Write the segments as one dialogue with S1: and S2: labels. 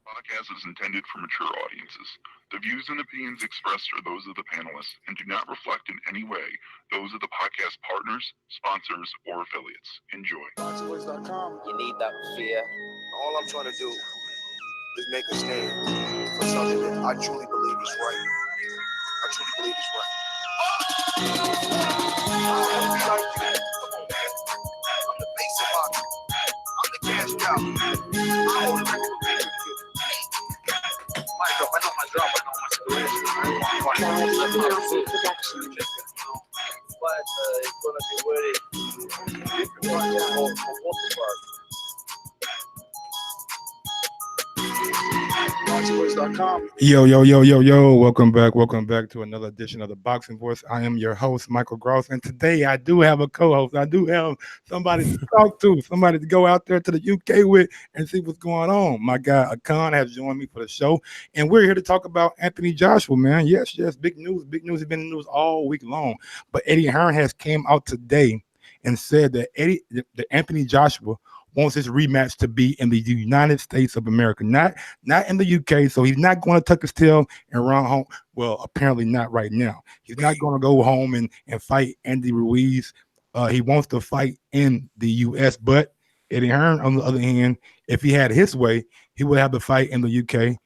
S1: Podcast is intended for mature audiences. The views and opinions expressed are those of the panelists and do not reflect in any way those of the podcast partners, sponsors, or affiliates. Enjoy.
S2: TBVsupporters.com.
S3: You need that fear.
S2: All I'm trying to do is make a stand for something that I truly believe is right. I truly believe is right. I'm the face of boxing. I'm the cash cow. I hold the record of victory. I know my job, I know my situation.
S3: But it's gonna be very difficult for both of us.
S4: Yo. Welcome back to another edition of the Boxing Voice. I am your host, Michael Gross, and today I do have a co-host. I do have somebody to talk to, somebody to go out there to the UK with and see what's going on. My guy, Akan, has joined me for the show, and we're here to talk about Anthony Joshua, man. Yes, big news. Big news has been in the news all week long, but Eddie Hearn has came out today and said that Anthony Joshua wants his rematch to be in the United States of America, not in the UK. So he's not going to tuck his tail and run home. Well, apparently not right now. He's not going to go home and fight Andy Ruiz. He wants to fight in the US. But Eddie Hearn, on the other hand, if he had his way, he would have the fight in the UK.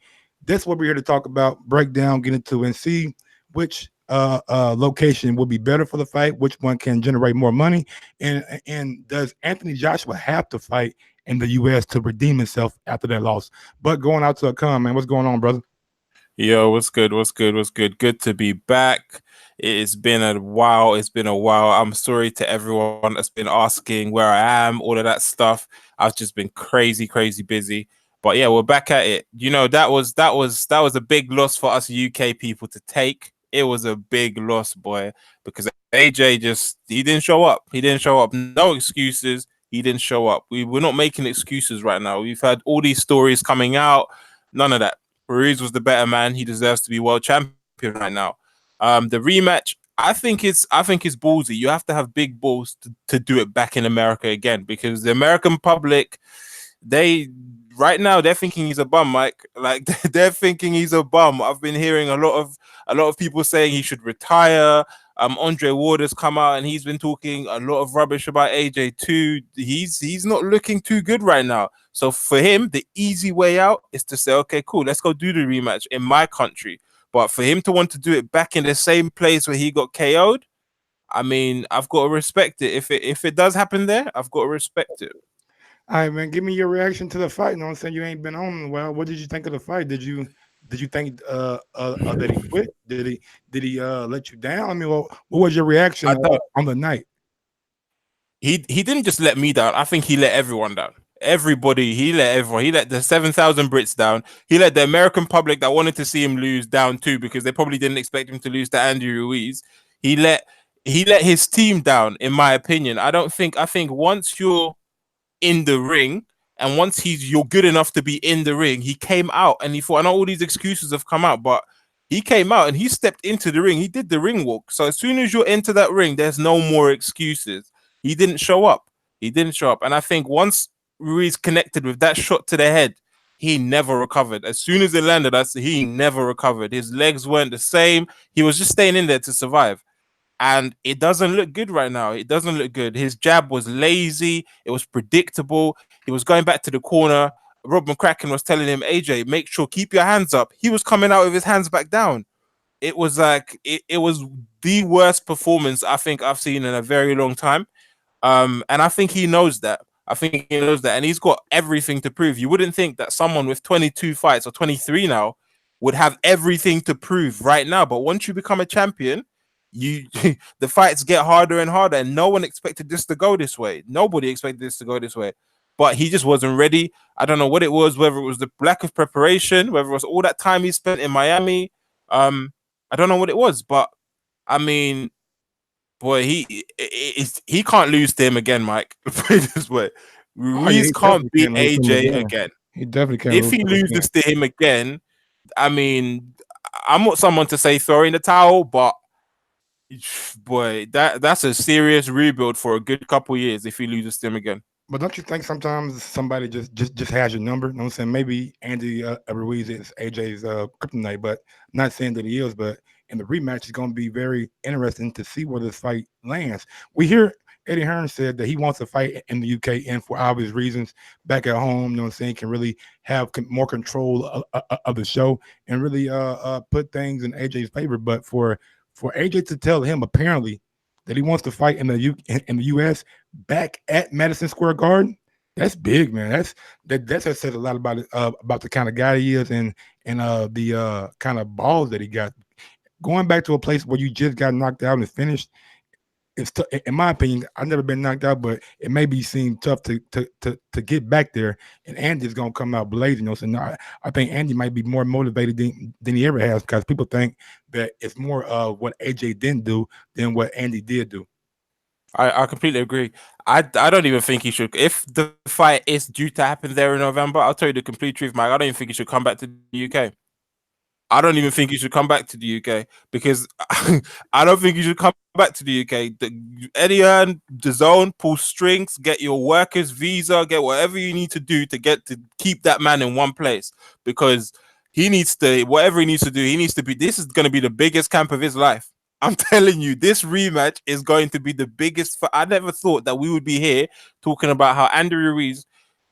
S4: That's what we're here to talk about, break down, get into, and see which location would be better for the fight, which one can generate more money, and does Anthony Joshua have to fight in the US to redeem himself after that loss? But going out to a con, man, what's going on, brother?
S5: Yo, what's good? Good to be back. It's been a while. I'm sorry to everyone that's been asking where I am, all of that stuff. I've just been crazy busy. But yeah, we're back at it. You know, that was a big loss for us UK people to take. It was a big loss, boy, because AJ he didn't show up. No excuses. He didn't show up. We're not making excuses right now. We've had all these stories coming out. None of that. Ruiz was the better man. He deserves to be world champion right now. The rematch, I think it's ballsy. You have to have big balls to do it back in America again, because the American public, right now they're thinking he's a bum, Mike. Like, they're thinking he's a bum. I've been hearing a lot of people saying he should retire. Andre Ward has come out and he's been talking a lot of rubbish about AJ too. He's not looking too good right now. So for him, the easy way out is to say, okay, cool, let's go do the rematch in my country. But for him to want to do it back in the same place where he got KO'd, I mean, I've got to respect it. If it does happen there, I've got to respect it.
S4: All right, man, give me your reaction to the fight. You know what I'm saying? You ain't been on in a while. What did you think of the fight? Did you think that he quit? Did he let you down? I mean, what was your reaction on the night?
S5: He didn't just let me down. I think he let everyone down. Everybody, he let everyone. He let the 7,000 Brits down. He let the American public that wanted to see him lose down too, because they probably didn't expect him to lose to Andy Ruiz. He let his team down, in my opinion. I think once you're in the ring, and once you're good enough to be in the ring, he came out and he thought, I know all these excuses have come out, but he came out and he stepped into the ring. He did the ring walk. So as soon as you're into that ring, there's no more excuses. He didn't show up. And I think once Ruiz connected with that shot to the head, he never recovered. As soon as it landed, he never recovered. His legs weren't the same. He was just staying in there to survive. And it doesn't look good right now. It doesn't look good. His jab was lazy. It was predictable. He was going back to the corner. Rob McCracken was telling him, AJ, make sure, keep your hands up. He was coming out with his hands back down. It was like, it was the worst performance I think I've seen in a very long time. And I think he knows that. And he's got everything to prove. You wouldn't think that someone with 22 fights or 23 now would have everything to prove right now. But once you become a champion, the fights get harder and harder, and no one expected this to go this way. Nobody expected this to go this way. But he just wasn't ready. I don't know what it was, whether it was the lack of preparation, whether it was all that time he spent in Miami. I don't know what it was, but I mean, boy, he can't lose to him again, Mike. Put it this way. Ruiz can't beat AJ again.
S4: He definitely can't.
S5: If he loses to him again, I mean, I'm not someone to say throw in the towel, but boy, that's a serious rebuild for a good couple years if he loses to him again.
S4: But don't you think sometimes somebody just has your number? You know what I'm saying? Maybe Andy Ruiz is AJ's kryptonite, but I'm not saying that he is. But in the rematch, it's going to be very interesting to see where this fight lands. We hear Eddie Hearn said that he wants to fight in the UK, and for obvious reasons, back at home, you know what I'm saying, can really have more control of the show and really put things in AJ's favor. But for AJ to tell him apparently that he wants to fight in in the US back at Madison Square Garden, that's big, man. That says a lot about the kind of guy he is and the kind of balls that he got. Going back to a place where you just got knocked out and finished, in my opinion, I've never been knocked out, but it may be seem tough to get back there. And Andy's gonna come out blazing. So no, I think Andy might be more motivated than he ever has because people think that it's more of what AJ didn't do than what Andy did do.
S5: I completely agree. I don't even think he should. If the fight is due to happen there in November, I'll tell you the complete truth, Mike. I don't even think he should come back to the UK. I don't even think you should come back to the UK because I don't think you should come back to the UK. Eddie Hearn, Dazn, pull strings, get your workers visa, get whatever you need to do to get to keep that man in one place because he needs to, whatever he needs to do, he needs to be, this is going to be the biggest camp of his life. I'm telling you, this rematch is going to be the biggest. I never thought that we would be here talking about how Andy Ruiz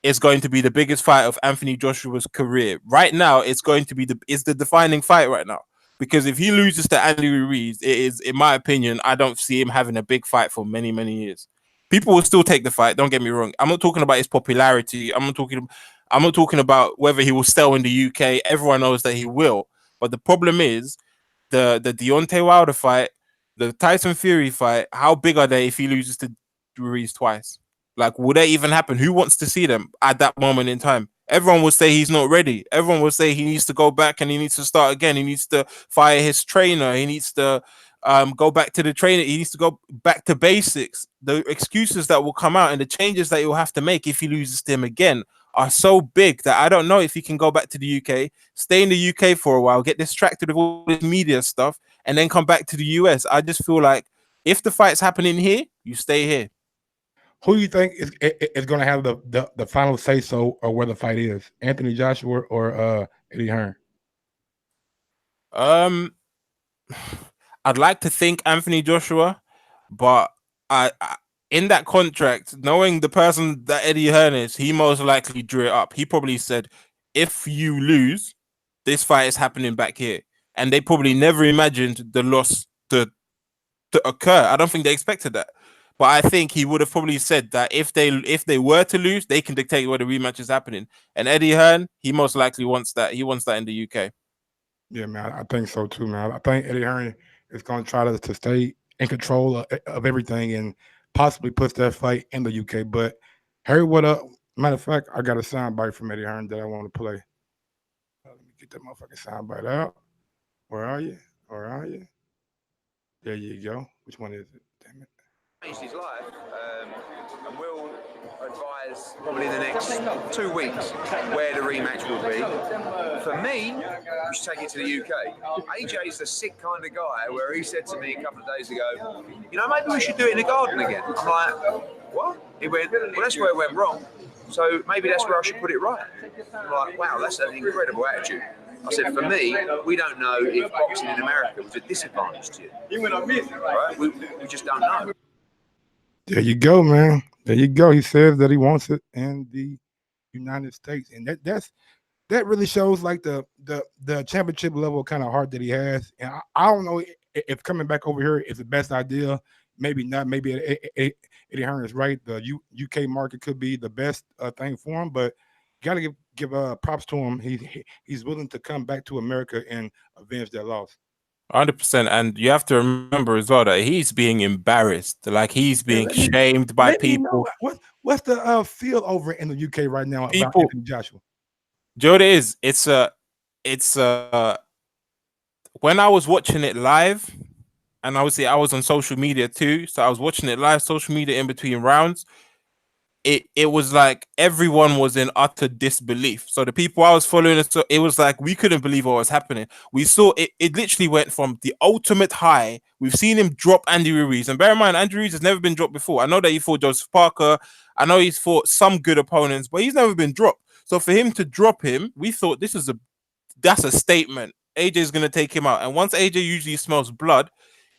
S5: is going to be the biggest fight of Anthony Joshua's career. Right now, it's the defining fight right now. Because if he loses to Andy Ruiz, it is, in my opinion, I don't see him having a big fight for many, many years. People will still take the fight. Don't get me wrong. I'm not talking about his popularity. I'm not talking about whether he will sell in the UK. Everyone knows that he will. But the problem is the Deontay Wilder fight, the Tyson Fury fight. How big are they if he loses to Ruiz twice? Like, will that even happen? Who wants to see them at that moment in time? Everyone will say he's not ready. Everyone will say he needs to go back and he needs to start again. He needs to fire his trainer. He needs to go back to the trainer. He needs to go back to basics. The excuses that will come out and the changes that he'll have to make if he loses to him again are so big that I don't know if he can go back to the UK, stay in the UK for a while, get distracted with all this media stuff, and then come back to the US. I just feel like if the fight's happening here, you stay here.
S4: Who do you think is going to have the final say so or where the fight is? Anthony Joshua or Eddie Hearn?
S5: Um, I'd like to think Anthony Joshua, but I in that contract, knowing the person that Eddie Hearn is, he most likely drew it up. He probably said, "If you lose, this fight is happening back here," and they probably never imagined the loss to occur. I don't think they expected that. But I think he would have probably said that if they were to lose, they can dictate where the rematch is happening. And Eddie Hearn, he most likely wants that. He wants that in the UK.
S4: Yeah, man, I think so too, man. I think Eddie Hearn is going to try to stay in control of everything and possibly puts that fight in the UK. But hey, what up? Matter of fact, I got a soundbite from Eddie Hearn that I want to play. Let me get that motherfucking soundbite out. Where are you? Where are you? There you go. Which one is it? Damn it.
S6: Changed his life, and we'll advise probably in the next 2 weeks where the rematch will be. For me, we should take it to the UK. AJ's the sick kind of guy where he said to me a couple of days ago, you know, maybe we should do it in the garden again. I'm like, what? He went, well, that's where it went wrong. So maybe that's where I should put it right. I'm like, wow, that's an incredible attitude. I said, for me, we don't know if boxing in America was a disadvantage to you. Right? We just don't know.
S4: There you go, man. There you go. He says that he wants it in the United States, and that really shows like the championship level kind of heart that he has. And I don't know if coming back over here is the best idea. Maybe not. Maybe Eddie Hearn is right. The UK market could be the best thing for him, but got to give props to him. He's willing to come back to America and avenge that loss.
S5: 100%. And you have to remember as well that he's being embarrassed. Like he's being shamed by people.
S4: What's the feel over in the UK right now about Anthony Joshua?
S5: Joe, it is. It's when I was watching it live, and obviously I was on social media too, so I was watching it live, social media in between rounds. it was like everyone was in utter disbelief. So the people I was following, it was like we couldn't believe what was happening. We saw it. It literally went from the ultimate high. We've seen him drop Andy Ruiz, and bear in mind, Andy Ruiz has never been dropped before. I know that he fought Joseph Parker. I know he's fought some good opponents, but he's never been dropped. So for him to drop him, we thought that's a statement. AJ is gonna take him out, and once AJ usually smells blood,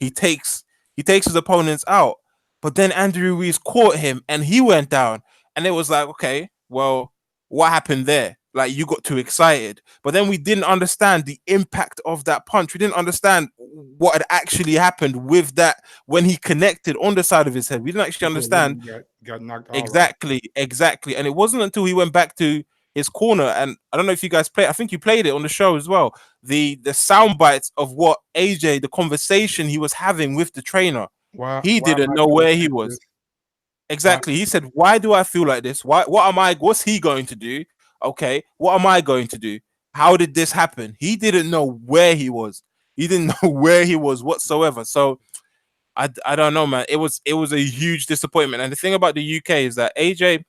S5: he takes he takes his opponents out. But then Andrew Ruiz caught him, and he went down, and it was like, okay, well, what happened there? Like you got too excited, but then we didn't understand the impact of that punch. We didn't understand what had actually happened with that when he connected on the side of his head. We didn't actually understand
S4: got knocked all right.
S5: exactly. And it wasn't until he went back to his corner, and I don't know if you guys play. I think you played it on the show as well. The sound bites of what AJ, the conversation he was having with the trainer. He
S4: Why am
S5: didn't
S4: I
S5: know
S4: feeling
S5: where he
S4: like
S5: was.
S4: this? Why?
S5: Exactly. He said, "Why do I feel like this? Why? What am I? What's he going to do? Okay, what am I going to do? How did this happen?" He didn't know where he was. He didn't know where he was whatsoever. So I don't know, man. It was a huge disappointment. And the thing about the UK is that AJ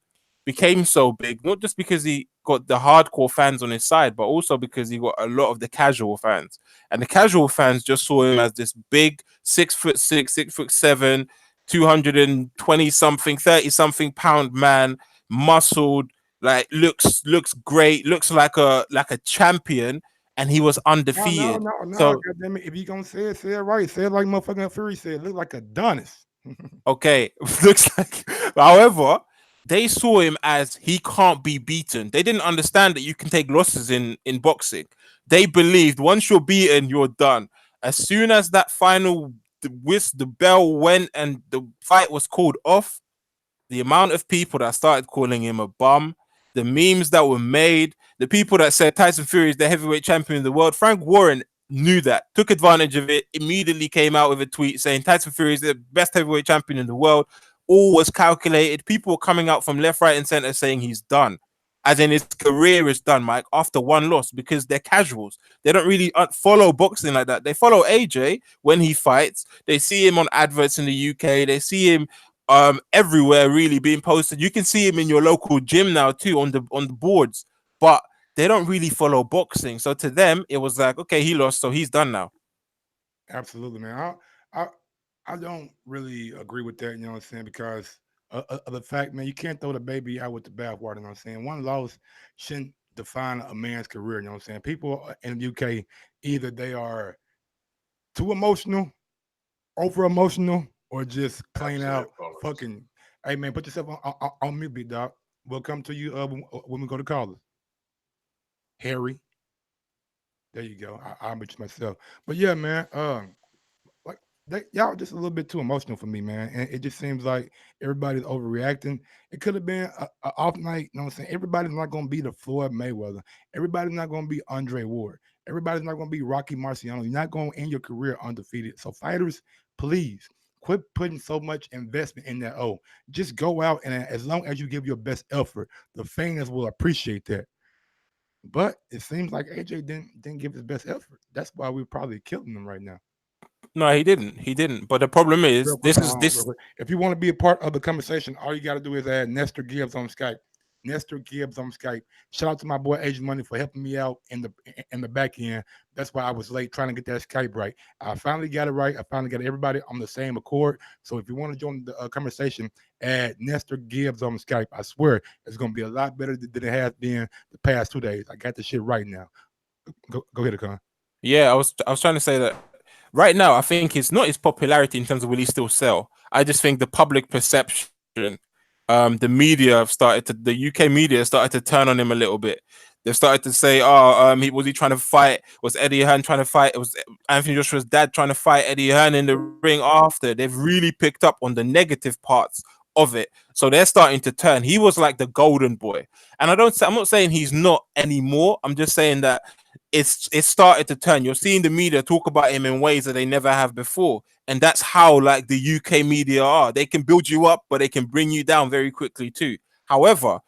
S5: became so big, not just because he got the hardcore fans on his side, but also because he got a lot of the casual fans. And the casual fans just saw him as this big 6'6", 6'7", 220 something, 30 something pound man, muscled, like looks great, looks like a champion, and he was
S4: No, no,
S5: undefeated.
S4: no, no.
S5: So
S4: God damn it. If you gonna say it right. Say it like motherfucking Fury said. Look like Adonis.
S5: okay, looks like. However, they saw him as he can't be beaten. They didn't understand that you can take losses in boxing. They believed once you're beaten, you're done. As soon as that final the bell went and the fight was called off, the amount of people that started calling him a bum, the memes that were made, the people that said Tyson Fury is the heavyweight champion of the world. Frank Warren knew that, took advantage of it, immediately came out with a tweet saying Tyson Fury is the best heavyweight champion in the world. All was calculated. People were coming out from left, right, and center saying he's done. As in his career is done, Mike, after one loss, because they're casuals. They don't really follow boxing like that. They follow AJ when he fights. They see him on adverts in the UK. They see him everywhere really being posted. You can see him in your local gym now too on the boards, but they don't really follow boxing. So to them, it was like, okay, he lost, so he's done now.
S4: Absolutely, man. I I don't really agree with that. You know what I'm saying? Because of the fact, man, you can't throw the baby out with the bathwater. You know what I'm saying? One loss shouldn't define a man's career. You know what I'm saying? People in the UK either they are too emotional, over emotional, or just plain
S3: Absolute
S4: out
S3: bollocks.
S4: fucking. Hey, man, put yourself on mute, big dog. We'll come to you when we go to callers. Harry, there you go. I'll mute myself. But yeah, man. Like y'all just a little bit too emotional for me, man. And it just seems like everybody's overreacting. It could have been a off night. You know what I'm saying? Everybody's not going to be the Floyd Mayweather. Everybody's not going to be Andre Ward. Everybody's not going to be Rocky Marciano. You're not going to end your career undefeated. So fighters, please quit putting so much investment in that. Oh, just go out and as long as you give your best effort, the fans will appreciate that. But it seems like AJ didn't give his best effort. That's why we're probably killing him right now.
S5: No, he didn't. He didn't. But the problem is,
S4: Real quick,
S5: this
S4: hold
S5: is
S4: on, real
S5: this.
S4: quick. If you want to be a part of the conversation, all you got to do is add Nestor Gibbs on Skype. Nestor Gibbs on Skype. Shout out to my boy Asian Money for helping me out in the back end. That's why I was late trying to get that Skype right. I finally got it right. I finally got everybody on the same accord. So if you want to join the conversation, add Nestor Gibbs on Skype. I swear it's going to be a lot better than it has been the past 2 days. I got the shit right now. Go ahead, Akon.
S5: Yeah, I was trying to say that right now, I think it's not his popularity in terms of will he still sell. I just think the public perception, the media have started to, the UK media started to turn on him a little bit. They've started to say, "Oh, was he trying to fight? Was Eddie Hearn trying to fight? It was Anthony Joshua's dad trying to fight Eddie Hearn in the ring after." They've really picked up on the negative parts of it, so they're starting to turn. He was like the golden boy, and I'm not saying he's not anymore. I'm just saying that it's started to turn. You're seeing the media talk about him in ways that they never have before, and that's how like the UK media are. They can build you up, but they can bring you down very quickly too. However,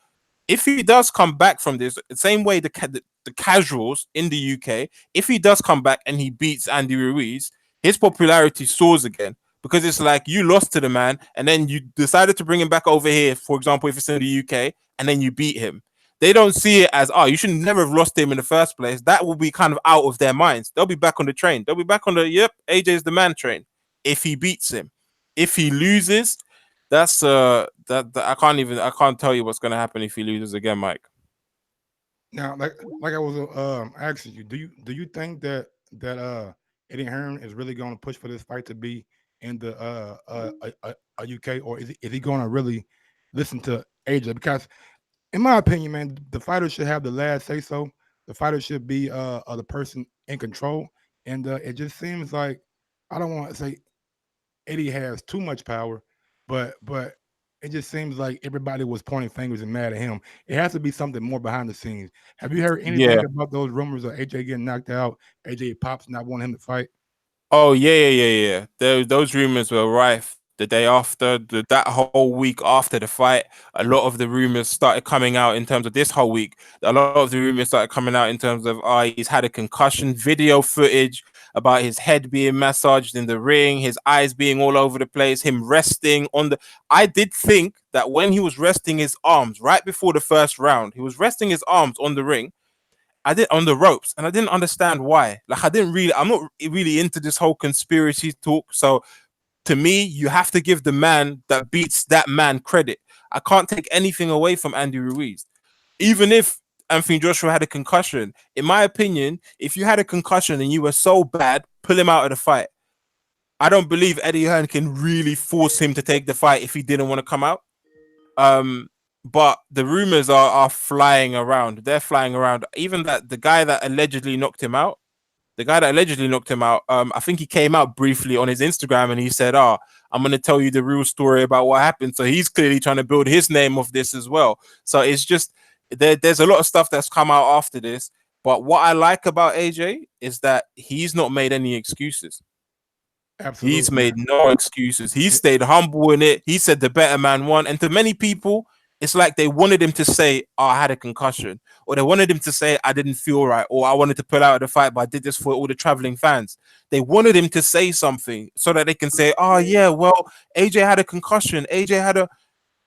S5: if he does come back from this, the same way the casuals in the UK, if he does come back and he beats Andy Ruiz, his popularity soars again. because it's like you lost to the man and then you decided to bring him back over here, for example, if it's in the UK, and then you beat him. They don't see it as, oh, you should never have lost him in the first place. That will be kind of out of their minds. They'll be back on the train. They'll be back on the, yep, AJ's the man train if he beats him. If he loses, that's that I can't tell you what's gonna happen if he loses again, Mike.
S4: Now, like I was asking you, do you think that Eddie Hearn is really going to push for this fight to be in the UK, or is he going to really listen to AJ? Because in my opinion, man, the fighter should have the last say so. The fighter should be the person in control, and it just seems like, I don't want to say Eddie has too much power, but it just seems like everybody was pointing fingers and mad at him. It has to be something more behind the scenes. Have you heard
S5: Yeah.
S4: anything about those rumors of AJ getting knocked out, AJ Pops not wanting him to fight?
S5: Oh yeah. Those rumors were rife the day after, that whole week after the fight. A lot of the rumors started coming out in terms of this whole week. A lot of the rumors started coming out in terms of, he's had a concussion, video footage about his head being massaged in the ring, his eyes being all over the place, him resting on the. I did think that when he was resting his arms right before the first round, he was resting his arms on the ring. I did on the ropes, and I didn't understand why. Like, I'm not really into this whole conspiracy talk. So to me, you have to give the man that beats that man credit. I can't take anything away from Andy Ruiz. Even if Anthony Joshua had a concussion, in my opinion, if you had a concussion and you were so bad, pull him out of the fight. I don't believe Eddie Hearn can really force him to take the fight if he didn't want to come out. But the rumors are flying around. They're flying around. Even that the guy that allegedly knocked him out, I think he came out briefly on his Instagram and he said, I'm going to tell you the real story about what happened. So he's clearly trying to build his name off this as well. So it's just, there's a lot of stuff that's come out after this. But what I like about AJ is that he's not made any excuses.
S4: Absolutely,
S5: He's made
S4: man.
S5: no excuses. He stayed humble in it. He said the better man won. And to many people, it's like they wanted him to say, I had a concussion. Or they wanted him to say, I didn't feel right. Or I wanted to pull out of the fight, but I did this for all the traveling fans. They wanted him to say something so that they can say, oh, yeah, well, AJ had a concussion. AJ had a.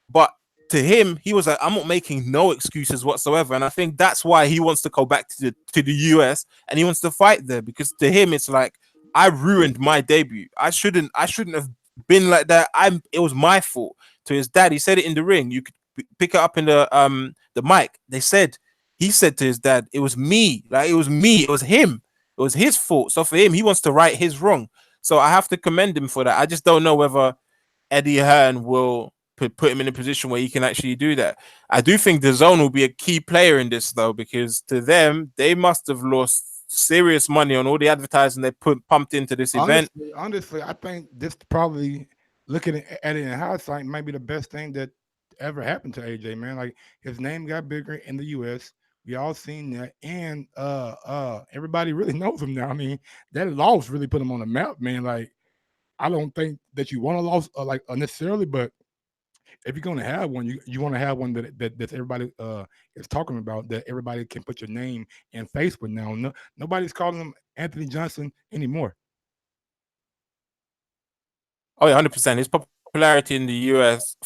S5: But to him, he was like, I'm not making no excuses whatsoever. And I think that's why he wants to go back to the US and he wants to fight there, because to him, it's like, I ruined my debut. I shouldn't have been like that. It was my fault. To his dad, he said it in the ring. You could pick it up in the mic. He said to his dad, it was me. Like, it was me. It was him. It was his fault. So for him, he wants to right his wrong. So I have to commend him for that. I just don't know whether Eddie Hearn will put him in a position where he can actually do that. I do think Dazn will be a key player in this, though, because to them, they must have lost serious money on all the advertising they pumped into this event.
S4: Honestly, I think this probably, looking at it in hindsight, might be the best thing that ever happened to AJ, man. Like, his name got bigger in the US. We all seen that, and everybody really knows him now. I mean, that loss really put him on the map, man. Like, I don't think that you want a loss necessarily, but if you're gonna have one, you want to have one that everybody is talking about, that everybody can put your name and face with now. No, nobody's calling him Anthony Johnson anymore.
S5: Oh, yeah, 100%. His popularity in the US,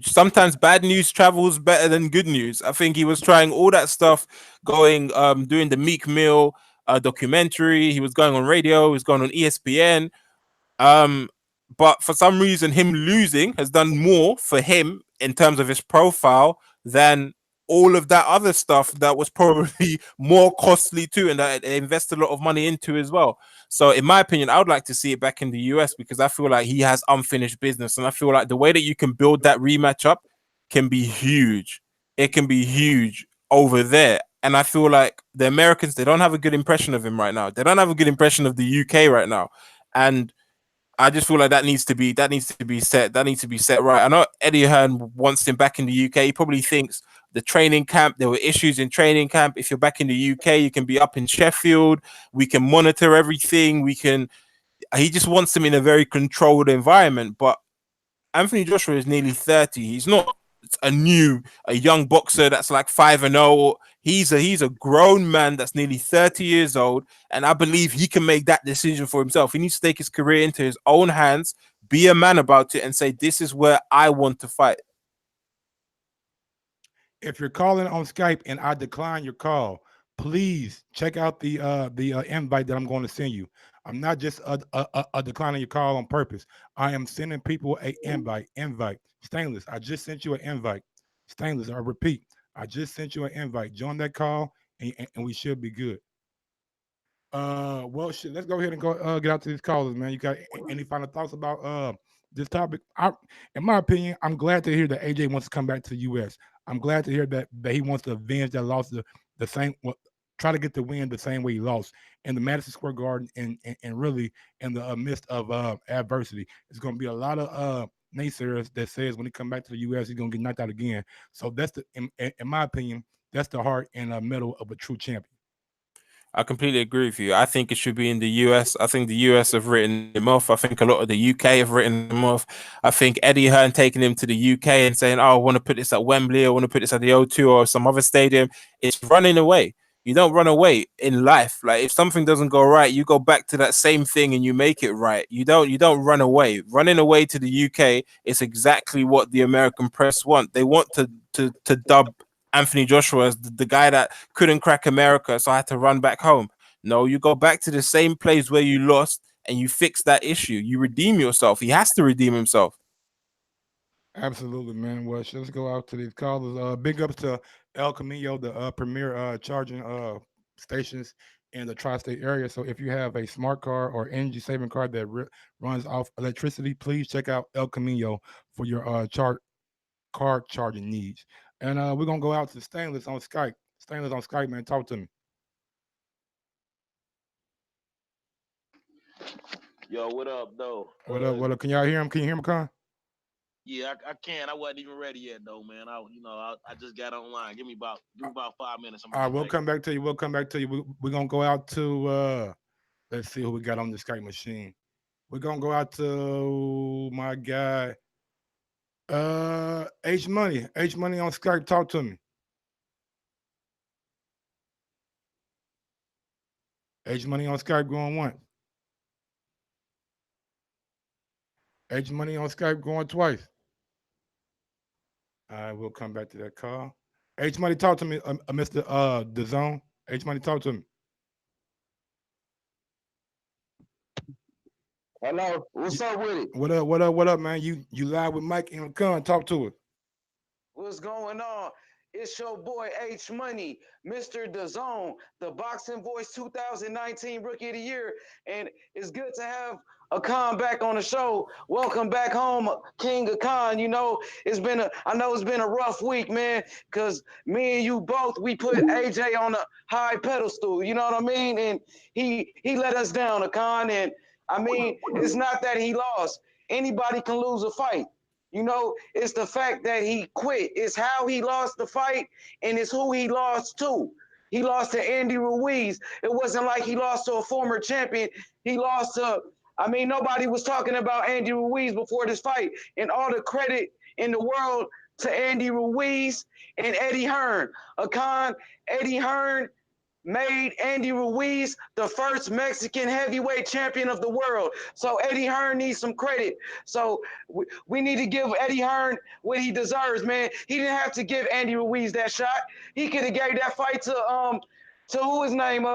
S5: sometimes bad news travels better than good news. I think he was trying all that stuff, doing the Meek Mill documentary. He was going on radio. He was going on ESPN. But for some reason, him losing has done more for him in terms of his profile than all of that other stuff that was probably more costly too, and that they invested a lot of money into as well. So in my opinion, I would like to see it back in the US, because I feel like he has unfinished business, and I feel like the way that you can build that rematch up can be huge. It can be huge over there. And I feel like the Americans, they don't have a good impression of him right now. They don't have a good impression of the UK right now. And I just feel like that needs to be set. That needs to be set right. I know Eddie Hearn wants him back in the UK. He probably thinks the training camp, there were issues in training camp. If you're back in the UK, you can be up in Sheffield. We can monitor everything. He just wants him in a very controlled environment. But Anthony Joshua is nearly 30. He's not a young boxer that's like 5-0. He's a grown man that's nearly 30 years old, and I believe he can make that decision for himself. He needs to take his career into his own hands, Be a man about it and say, this is where I want to fight.
S4: If you're calling on Skype and I decline your call, please check out the invite that I'm going to send you. I'm not just declining your call on purpose. I am sending people a invite. Stainless, I just sent you an invite. Stainless, I repeat, I just sent you an invite. Join that call, and we should be good. Well, shit. Let's go ahead and go get out to these callers, man. You got any final thoughts about this topic? In my opinion, I'm glad to hear that AJ wants to come back to the U.S. I'm glad to hear that he wants to avenge that loss the same. Try to get the win the same way he lost in the Madison Square Garden, and really in the midst of adversity. It's going to be a lot of naysayers that says when he come back to the U.S. he's going to get knocked out again. So that's in my opinion, that's the heart and middle of a true champion.
S5: I completely agree with you. I think it should be in the US. I think the US have written him off. I think a lot of the UK have written him off. I think Eddie Hearn taking him to the UK and saying, oh, I want to put this at Wembley, I want to put this at the O2 or some other stadium. It's running away. You don't run away in life. Like, if something doesn't go right, you go back to that same thing and you make it right. You don't run away. Running away to the UK is exactly what the American press want. They want to dub Anthony Joshua as the guy that couldn't crack America, so I had to run back home. No, you go back to the same place where you lost and you fix that issue. You redeem yourself. He has to redeem himself.
S4: Absolutely, man. Well, let's go out to these callers. Big ups to El Camino, the premier charging stations in the tri-state area. So if you have a smart car or energy saving car that runs off electricity, please check out El Camino for your car charging needs. And we're gonna go out to Stainless on Skype. Stainless on Skype, man. Talk to me.
S3: Yo, what up, though?
S4: What up? What up? Can y'all hear him? Can you hear him, Con?
S3: Yeah, I can. I wasn't even ready yet, though, man. I just got online. Give me about 5 minutes.
S4: All right, we'll come back to you. We'll come back to you. We're gonna go out to let's see who we got on the Skype machine. We're gonna go out to my guy, H Money. H Money on Skype. Talk to me. H Money on Skype going once. H Money on Skype going twice. All right, we'll come back to that call. H Money, talk to me, Mr. Dazn. H Money, talk to me.
S7: Hello, what's up with it?
S4: What up? What up? What up, man? You live with Mike and Con. Talk to us.
S7: What's going on? It's your boy H Money, Mr. Dazn, the Boxing Voice 2019 Rookie of the Year, and it's good to have a Con back on the show. Welcome back home, King of Con. You know, I know it's been a rough week, man, because me and you both, we put AJ on a high pedestal, you know what I mean? And he let us down, a Con, and I mean, it's not that he lost. Anybody can lose a fight. You know, it's the fact that he quit. It's how he lost the fight, and it's who he lost to. He lost to Andy Ruiz. It wasn't like he lost to a former champion. He lost to, I mean, nobody was talking about Andy Ruiz before this fight. And all the credit in the world to Andy Ruiz and Eddie Hearn. Eddie Hearn made Andy Ruiz the first Mexican heavyweight champion of the world. So Eddie Hearn needs some credit. So we need to give Eddie Hearn what he deserves, man. He didn't have to give Andy Ruiz that shot. He could have gave that fight to who his name?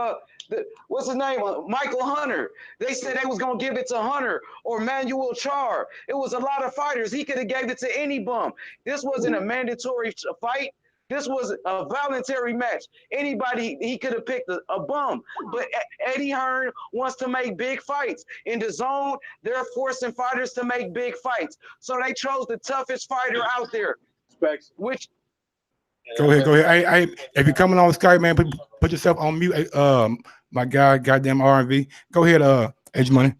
S7: What's his name? Michael Hunter. They said they was gonna give it to Hunter or Manuel Char. It was a lot of fighters. He could have gave it to any bum. This wasn't a mandatory fight. This was a voluntary match. Anybody, he could have picked a bum. But Eddie Hearn wants to make big fights. In the zone, they're forcing fighters to make big fights. So they chose the toughest fighter out there. Which
S4: Go ahead. Hey, if you're coming on Skype, man, put yourself on mute. My guy, goddamn RV. Go ahead, H Money.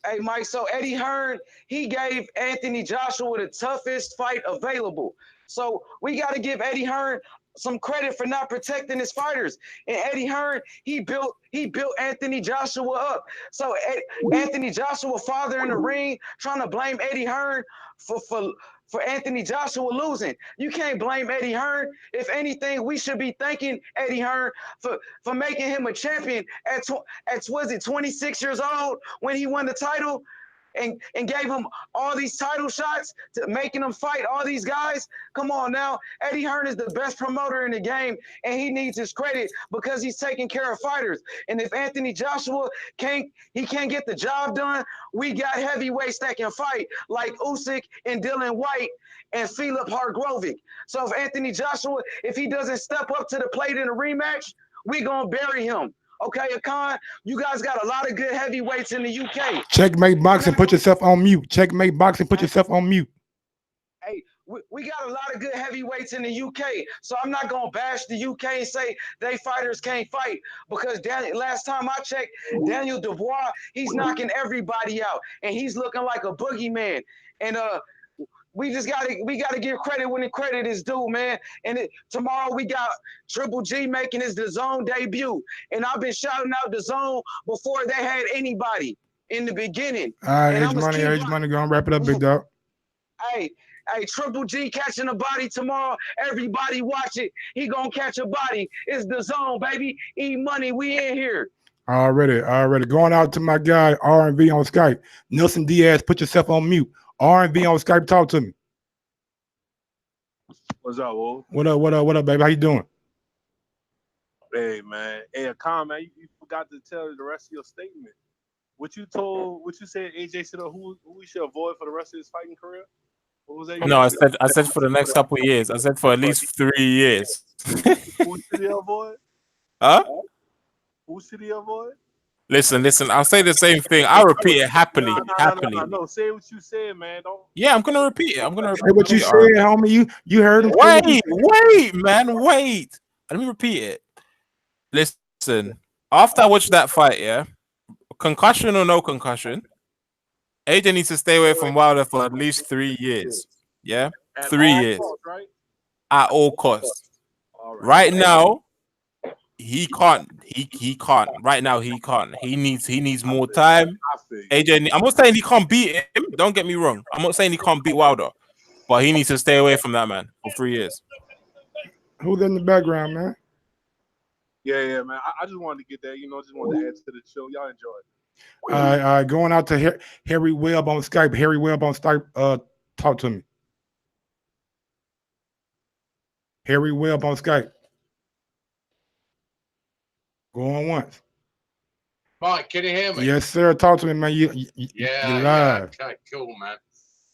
S7: Hey, Mike, so Eddie Hearn, he gave Anthony Joshua the toughest fight available. So we got to give Eddie Hearn some credit for not protecting his fighters. And Eddie Hearn, he built Anthony Joshua up. So Anthony Joshua, father in the ring, trying to blame Eddie Hearn for Anthony Joshua losing. You can't blame Eddie Hearn. If anything, we should be thanking Eddie Hearn for making him a champion at was it 26 years old when he won the title? and gave him all these title shots, to making him fight all these guys. Come on now. Eddie Hearn is the best promoter in the game, and he needs his credit because he's taking care of fighters. And if Anthony Joshua can't get the job done, we got heavyweights that can fight like Usyk and Dylan White and Philip Hargrovic. So if Anthony Joshua, if he doesn't step up to the plate in a rematch, we gonna bury him. Okay, Akan, you guys got a lot of good heavyweights in the UK.
S4: Checkmate Boxing, put yourself on mute. Checkmate Boxing, put yourself on mute.
S7: Hey, we got a lot of good heavyweights in the UK, so I'm not gonna bash the UK and say they fighters can't fight, because last time I checked, Daniel Dubois, he's knocking everybody out, and he's looking like a boogeyman. And we gotta give credit when the credit is due, man. And tomorrow we got Triple G making his Dazn debut, and I've been shouting out Dazn before they had anybody in the beginning.
S4: All right, H Money, go and wrap it up, big dog.
S7: Hey, Triple G catching a body tomorrow. Everybody watch it. He gonna catch a body. It's Dazn, baby. E-Money, we in here.
S4: Already. Going out to my guy, R&V on Skype. Nelson Diaz, put yourself on mute. R&V on Skype, talk to me.
S8: What's up, Wolf?
S4: What up, baby? How you doing?
S8: Hey, man. Hey, Akon, man, you forgot to tell the rest of your statement. What you said AJ should who we should avoid for the rest of his fighting career? What was that?
S5: No, I said for the next couple of years. I said for at least 3 years.
S8: Who should he avoid?
S5: Huh?
S8: Who should he avoid?
S5: Listen. I'll say the same thing. I'll repeat it happily.
S8: No, say what you said, man. Don't.
S5: Yeah, I'm gonna repeat it.
S4: Say what you said, homie. You heard him.
S5: Wait, man, wait. Let me repeat it. Listen. After I watched that fight, yeah, concussion or no concussion, AJ needs to stay away from Wilder for at least 3 years. Yeah, 3 years.
S8: Costs, right?
S5: At all costs. Right now, he can't. He can't. Right now, he can't. He needs more time. AJ, I'm not saying he can't beat him. Don't get me wrong. I'm not saying he can't beat Wilder, but he needs to stay away from that man for 3 years.
S4: Who's in the background, man?
S8: Yeah, man. I just wanted to get that. Just wanted to add to the show. Y'all enjoy it.
S4: All right. Going out to Harry Webb on Skype. Harry Webb on Skype. Talk to me. Harry Webb on Skype. Going once.
S9: Mike, can you hear me?
S4: Yes, sir. Talk to me, man. You're live.
S9: Yeah. Okay, cool, man.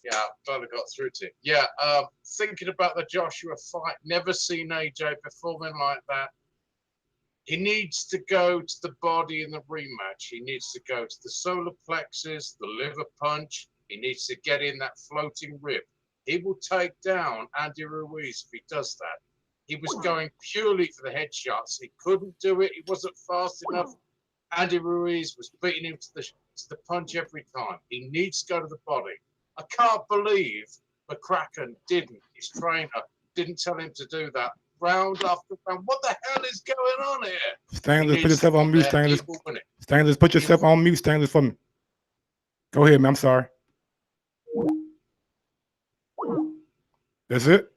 S9: Yeah, glad I got through to it. Yeah, thinking about the Joshua fight, never seen AJ performing like that. He needs to go to the body in the rematch. He needs to go to the solar plexus, the liver punch. He needs to get in that floating rib. He will take down Andy Ruiz if he does that. He was going purely for the headshots. He couldn't do it. He wasn't fast enough. Andy Ruiz was beating him to the punch every time. He needs to go to the body. I can't believe McCracken his trainer didn't tell him to do that round after round. What the hell is going on here?
S4: Stanley, put yourself on mute, Stanley. Stanley, put yourself on mute, Stanley, for me. Go ahead, man. I'm sorry. That's it?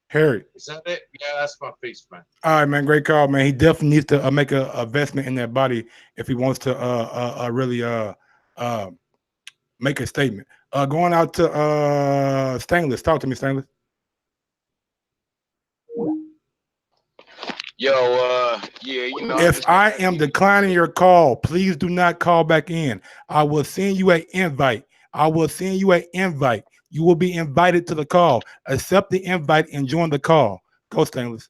S4: Harry.
S9: Is that it? Yeah, that's my piece, man.
S4: All right, man. Great call, man. He definitely needs to make an investment in that body if he wants to really make a statement. Going out to Stainless. Talk to me, Stainless.
S3: Yo,
S4: If I am declining your call, please do not call back in. I will send you an invite. You will be invited to the call. Accept the invite and join the call. Go, Stainless.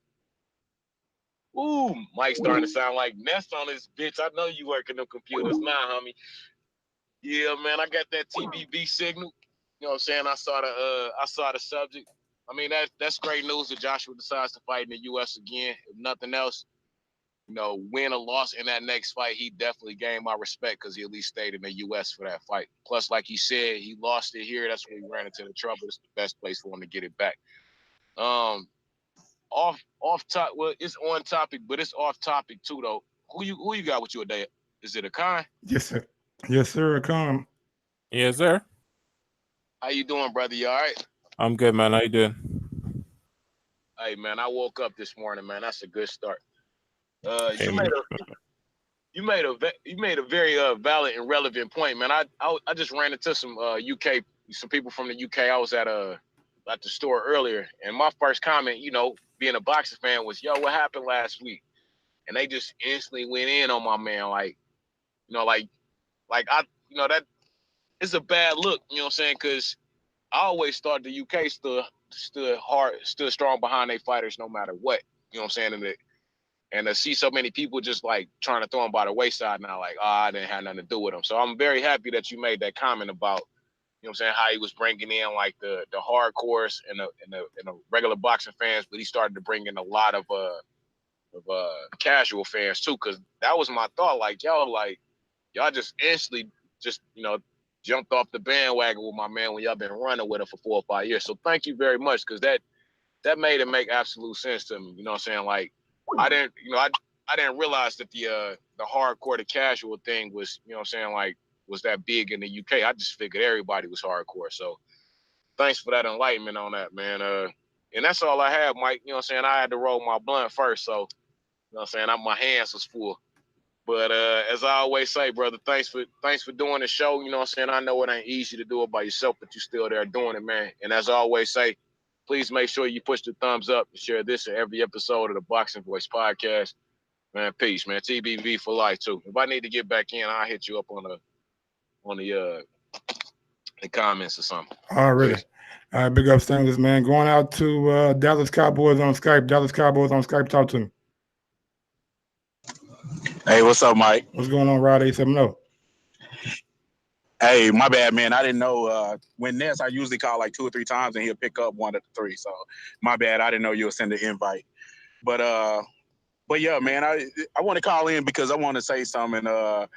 S3: Ooh, Mike's starting to sound like Nest on this bitch. I know you working them computers now, homie. Yeah, man, I got that TBV signal. You know what I'm saying? I saw the subject. I mean, that's great news that Joshua decides to fight in the U.S. again. If nothing else, win or loss in that next fight, he definitely gained my respect because he at least stayed in the U.S. for that fight. Plus, like he said, he lost it here. That's when he ran into the trouble. It's the best place for him to get it back. Off top. Well, it's on topic, but it's off topic too, though. Who you got with you today? Is it Akan?
S4: Yes, sir. Yes, sir. Akan.
S5: Yes, sir.
S3: How you doing, brother? You all right?
S5: I'm good, man. How you doing?
S3: Hey, man, I woke up this morning, man. That's a good start. you made a very valid and relevant point, man. I just ran into some some people from the UK. I was at the store earlier, and my first comment, being a boxing fan, was, "Yo, what happened last week?" And they just instantly went in on my man, like, I, that it's a bad look, you know what I'm saying? Because I always thought the UK stood strong behind their fighters no matter what, you know what I'm saying? And to see so many people just like trying to throw them by the wayside now, like, oh, I didn't have nothing to do with them. So I'm very happy that you made that comment about, you know what I'm saying, how he was bringing in like the hardcores and the regular boxing fans, but he started to bring in a lot of casual fans too, because that was my thought. Like, y'all just instantly just, jumped off the bandwagon with my man when y'all been running with him for 4 or 5 years. So thank you very much, because that made it make absolute sense to me. You know what I'm saying? Like, I didn't realize that the hardcore to casual thing was, you know what I'm saying, like, was that big in the UK. I just figured everybody was hardcore. So thanks for that enlightenment on that, man. And that's all I have, Mike. You know what I'm saying? I had to roll my blunt first, so, you know what I'm saying, my hands was full. But as I always say, brother, thanks for doing the show. You know what I'm saying? I know it ain't easy to do it by yourself, but you're still there doing it, man. And as I always say, please make sure you push the thumbs up and share this in every episode of the Boxing Voice podcast. Man, peace, man. TBV for life too. If I need to get back in, I'll hit you up on the comments or something.
S4: Already. All right, big up Stainless, man. Going out to Dallas Cowboys on Skype. Dallas Cowboys on Skype. Talk to me.
S10: Hey, what's up, Mike?
S4: What's going on, Rod 870?
S10: Hey, my bad, man. I didn't know when Ness, I usually call like 2 or 3 times and he'll pick up 1 of the 3. So my bad. I didn't know you would send an invite. But yeah, man, I want to call in because I want to say something. And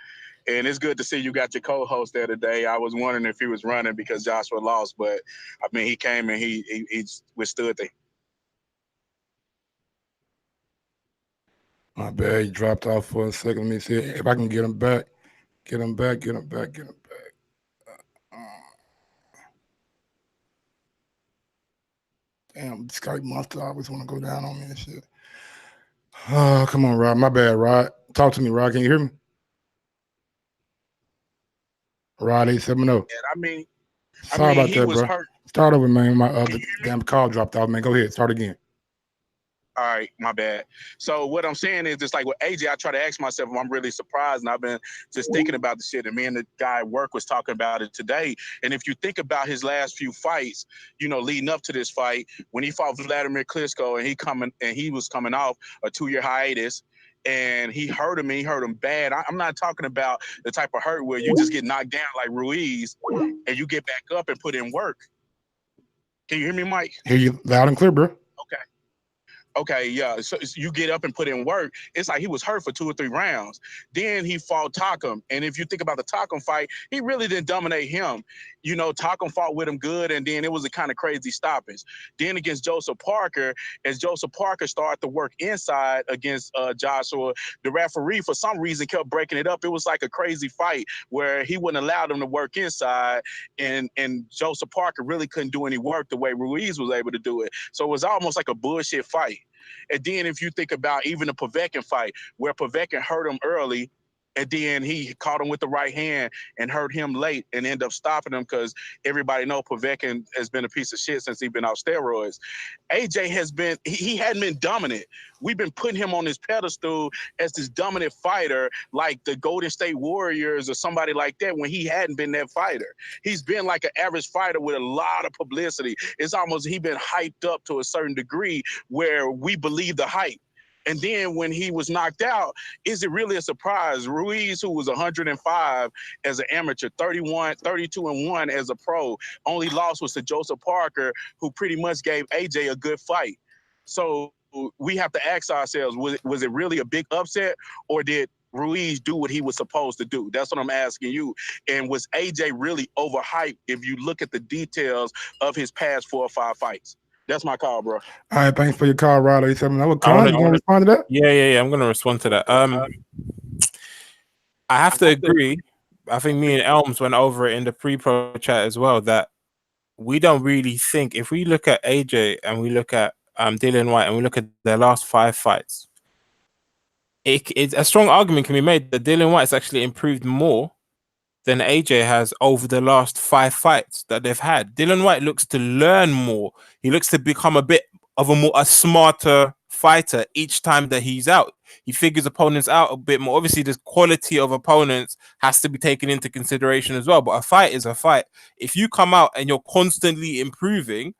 S10: it's good to see you got your co-host there today. I was wondering if he was running because Joshua lost, but I mean, he came and he withstood the.
S4: My bad, he dropped off for a second. Let me see if I can get him back. Get him back. Damn, Skype monster. I always want to go down on me and shit. Oh, come on, Rod. My bad, Rod. Talk to me, Rod. Can you hear me? Rod 870.
S10: Yeah,
S4: Sorry about that, bro.
S10: Hurt.
S4: Start over, man. My other damn call dropped off, man. Go ahead. Start again.
S10: All right, my bad. So what I'm saying is, just like with AJ, I try to ask myself if I'm really surprised, and I've been just thinking about the shit. And me and the guy at work was talking about it today. And if you think about his last few fights, leading up to this fight, when he fought Vladimir Klitschko, and he was coming off a 2-year hiatus, and he hurt him, and he hurt him bad. I'm not talking about the type of hurt where you just get knocked down like Ruiz, and you get back up and put in work. Can you hear me, Mike?
S4: Hear you loud and clear, bro.
S10: Okay, yeah. So you get up and put in work. It's like he was hurt for 2 or 3 rounds. Then he fought Takam. And if you think about the Takam fight, he really didn't dominate him. Takam fought with him good, and then it was a kind of crazy stoppage. Then against Joseph Parker, as Joseph Parker started to work inside against Joshua, the referee, for some reason, kept breaking it up. It was like a crazy fight where he wouldn't allow them to work inside, and Joseph Parker really couldn't do any work the way Ruiz was able to do it. So it was almost like a bullshit fight. And then if you think about even the Povetkin fight, where Povetkin hurt him early, and then he caught him with the right hand and hurt him late and ended up stopping him because everybody know Povetkin has been a piece of shit since he's been off steroids. AJ he hadn't been dominant. We've been putting him on this pedestal as this dominant fighter like the Golden State Warriors or somebody like that when he hadn't been that fighter. He's been like an average fighter with a lot of publicity. It's almost he been hyped up to a certain degree where we believe the hype. And then when he was knocked out, is it really a surprise? Ruiz, who was 105 as an amateur, 32-1 as a pro, only loss was to Joseph Parker, who pretty much gave AJ a good fight. So we have to ask ourselves, was it really a big upset, or did Ruiz do what he was supposed to do? That's what I'm asking you. And was AJ really overhyped if you look at the details of his past 4 or 5 fights? That's my call, bro.
S4: All right, thanks for your call, Rod 870. You want to respond to that?
S5: Yeah. I'm going to respond to that. I have to agree. I think me and Elms went over it in the pre-pro chat as well, that we don't really think, if we look at AJ and we look at Dylan White and we look at their last 5 fights, it's a strong argument can be made that Dylan White's actually improved more than AJ has over the last 5 fights that they've had. Dylan White looks to learn more. He looks to become a bit of a smarter fighter each time that he's out. He figures opponents out a bit more. Obviously, the quality of opponents has to be taken into consideration as well. But a fight is a fight. If you come out and you're constantly improving,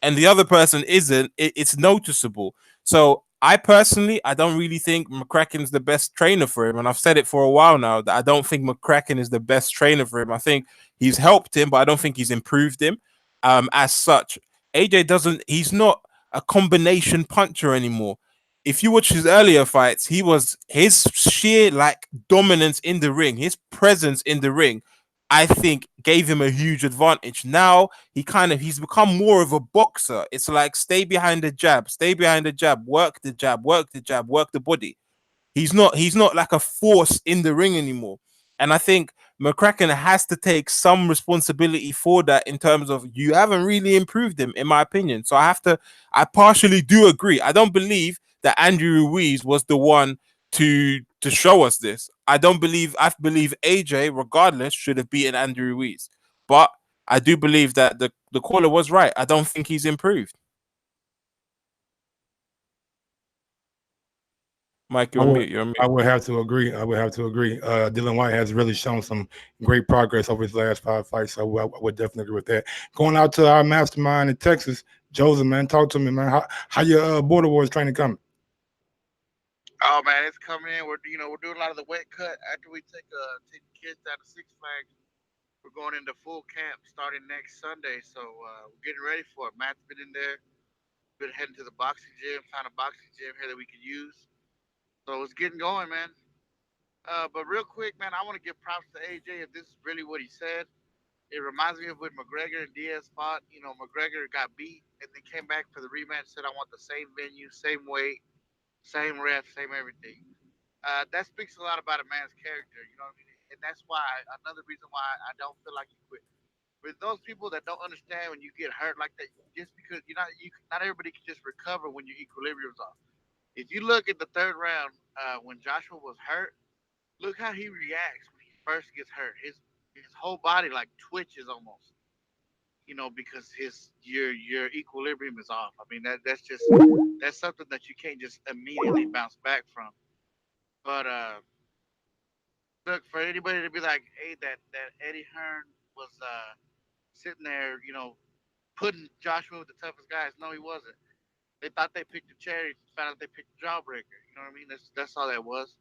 S5: and the other person isn't, it's noticeable. So I personally, I don't really think McCracken's the best trainer for him, and I've said it for a while now that I don't think McCracken is the best trainer for him. I think he's helped him, but I don't think he's improved him. As such, AJ doesn't. He's not a combination puncher anymore. If you watch his earlier fights, he was his sheer like dominance in the ring, his presence in the ring, I think gave him a huge advantage. Now he's become more of a boxer. It's like stay behind the jab, stay behind the jab, work the jab, work the jab, work the body. He's not like a force in the ring anymore. And I think McCracken has to take some responsibility for that in terms of you haven't really improved him, in my opinion. So I partially do agree. I don't believe that Andrew Ruiz was the one to show us this. I believe AJ, regardless, should have beaten Andrew Ruiz. But I do believe that the caller was right. I don't think he's improved. Mike, you're on mute. You're on mute.
S4: I would have to agree. I would have to agree. Dylan White has really shown some great progress over his last 5 fights, so I would definitely agree with that. Going out to our mastermind in Texas, Joseph, man, talk to me, man. How your border wars training coming?
S11: Oh man, it's coming in. We're doing a lot of the wet cut after we take the kids down to Six Flags. We're going into full camp starting next Sunday, so we're getting ready for it. Matt's been in there, been heading to the boxing gym, found a boxing gym here that we could use. So it's getting going, man. But real quick, man, I want to give props to AJ if this is really what he said. It reminds me of when McGregor and Diaz fought. McGregor got beat and then came back for the rematch, said, I want the same venue, same weight, same ref, same everything. That speaks a lot about a man's character, you know what I mean? And that's why, another reason why I don't feel like he quit. With those people that don't understand when you get hurt like that, just because not everybody can just recover when your equilibrium's off. If you look at the third round, when Joshua was hurt, look how he reacts when he first gets hurt. His whole body like twitches almost, because your equilibrium is off. I mean that's something that you can't just immediately bounce back from. But look, for anybody to be like, hey, that Eddie Hearn was sitting there, putting Joshua with the toughest guys. No, he wasn't. They thought they picked the cherry, found out they picked the jawbreaker. You know what I mean? That's all that was.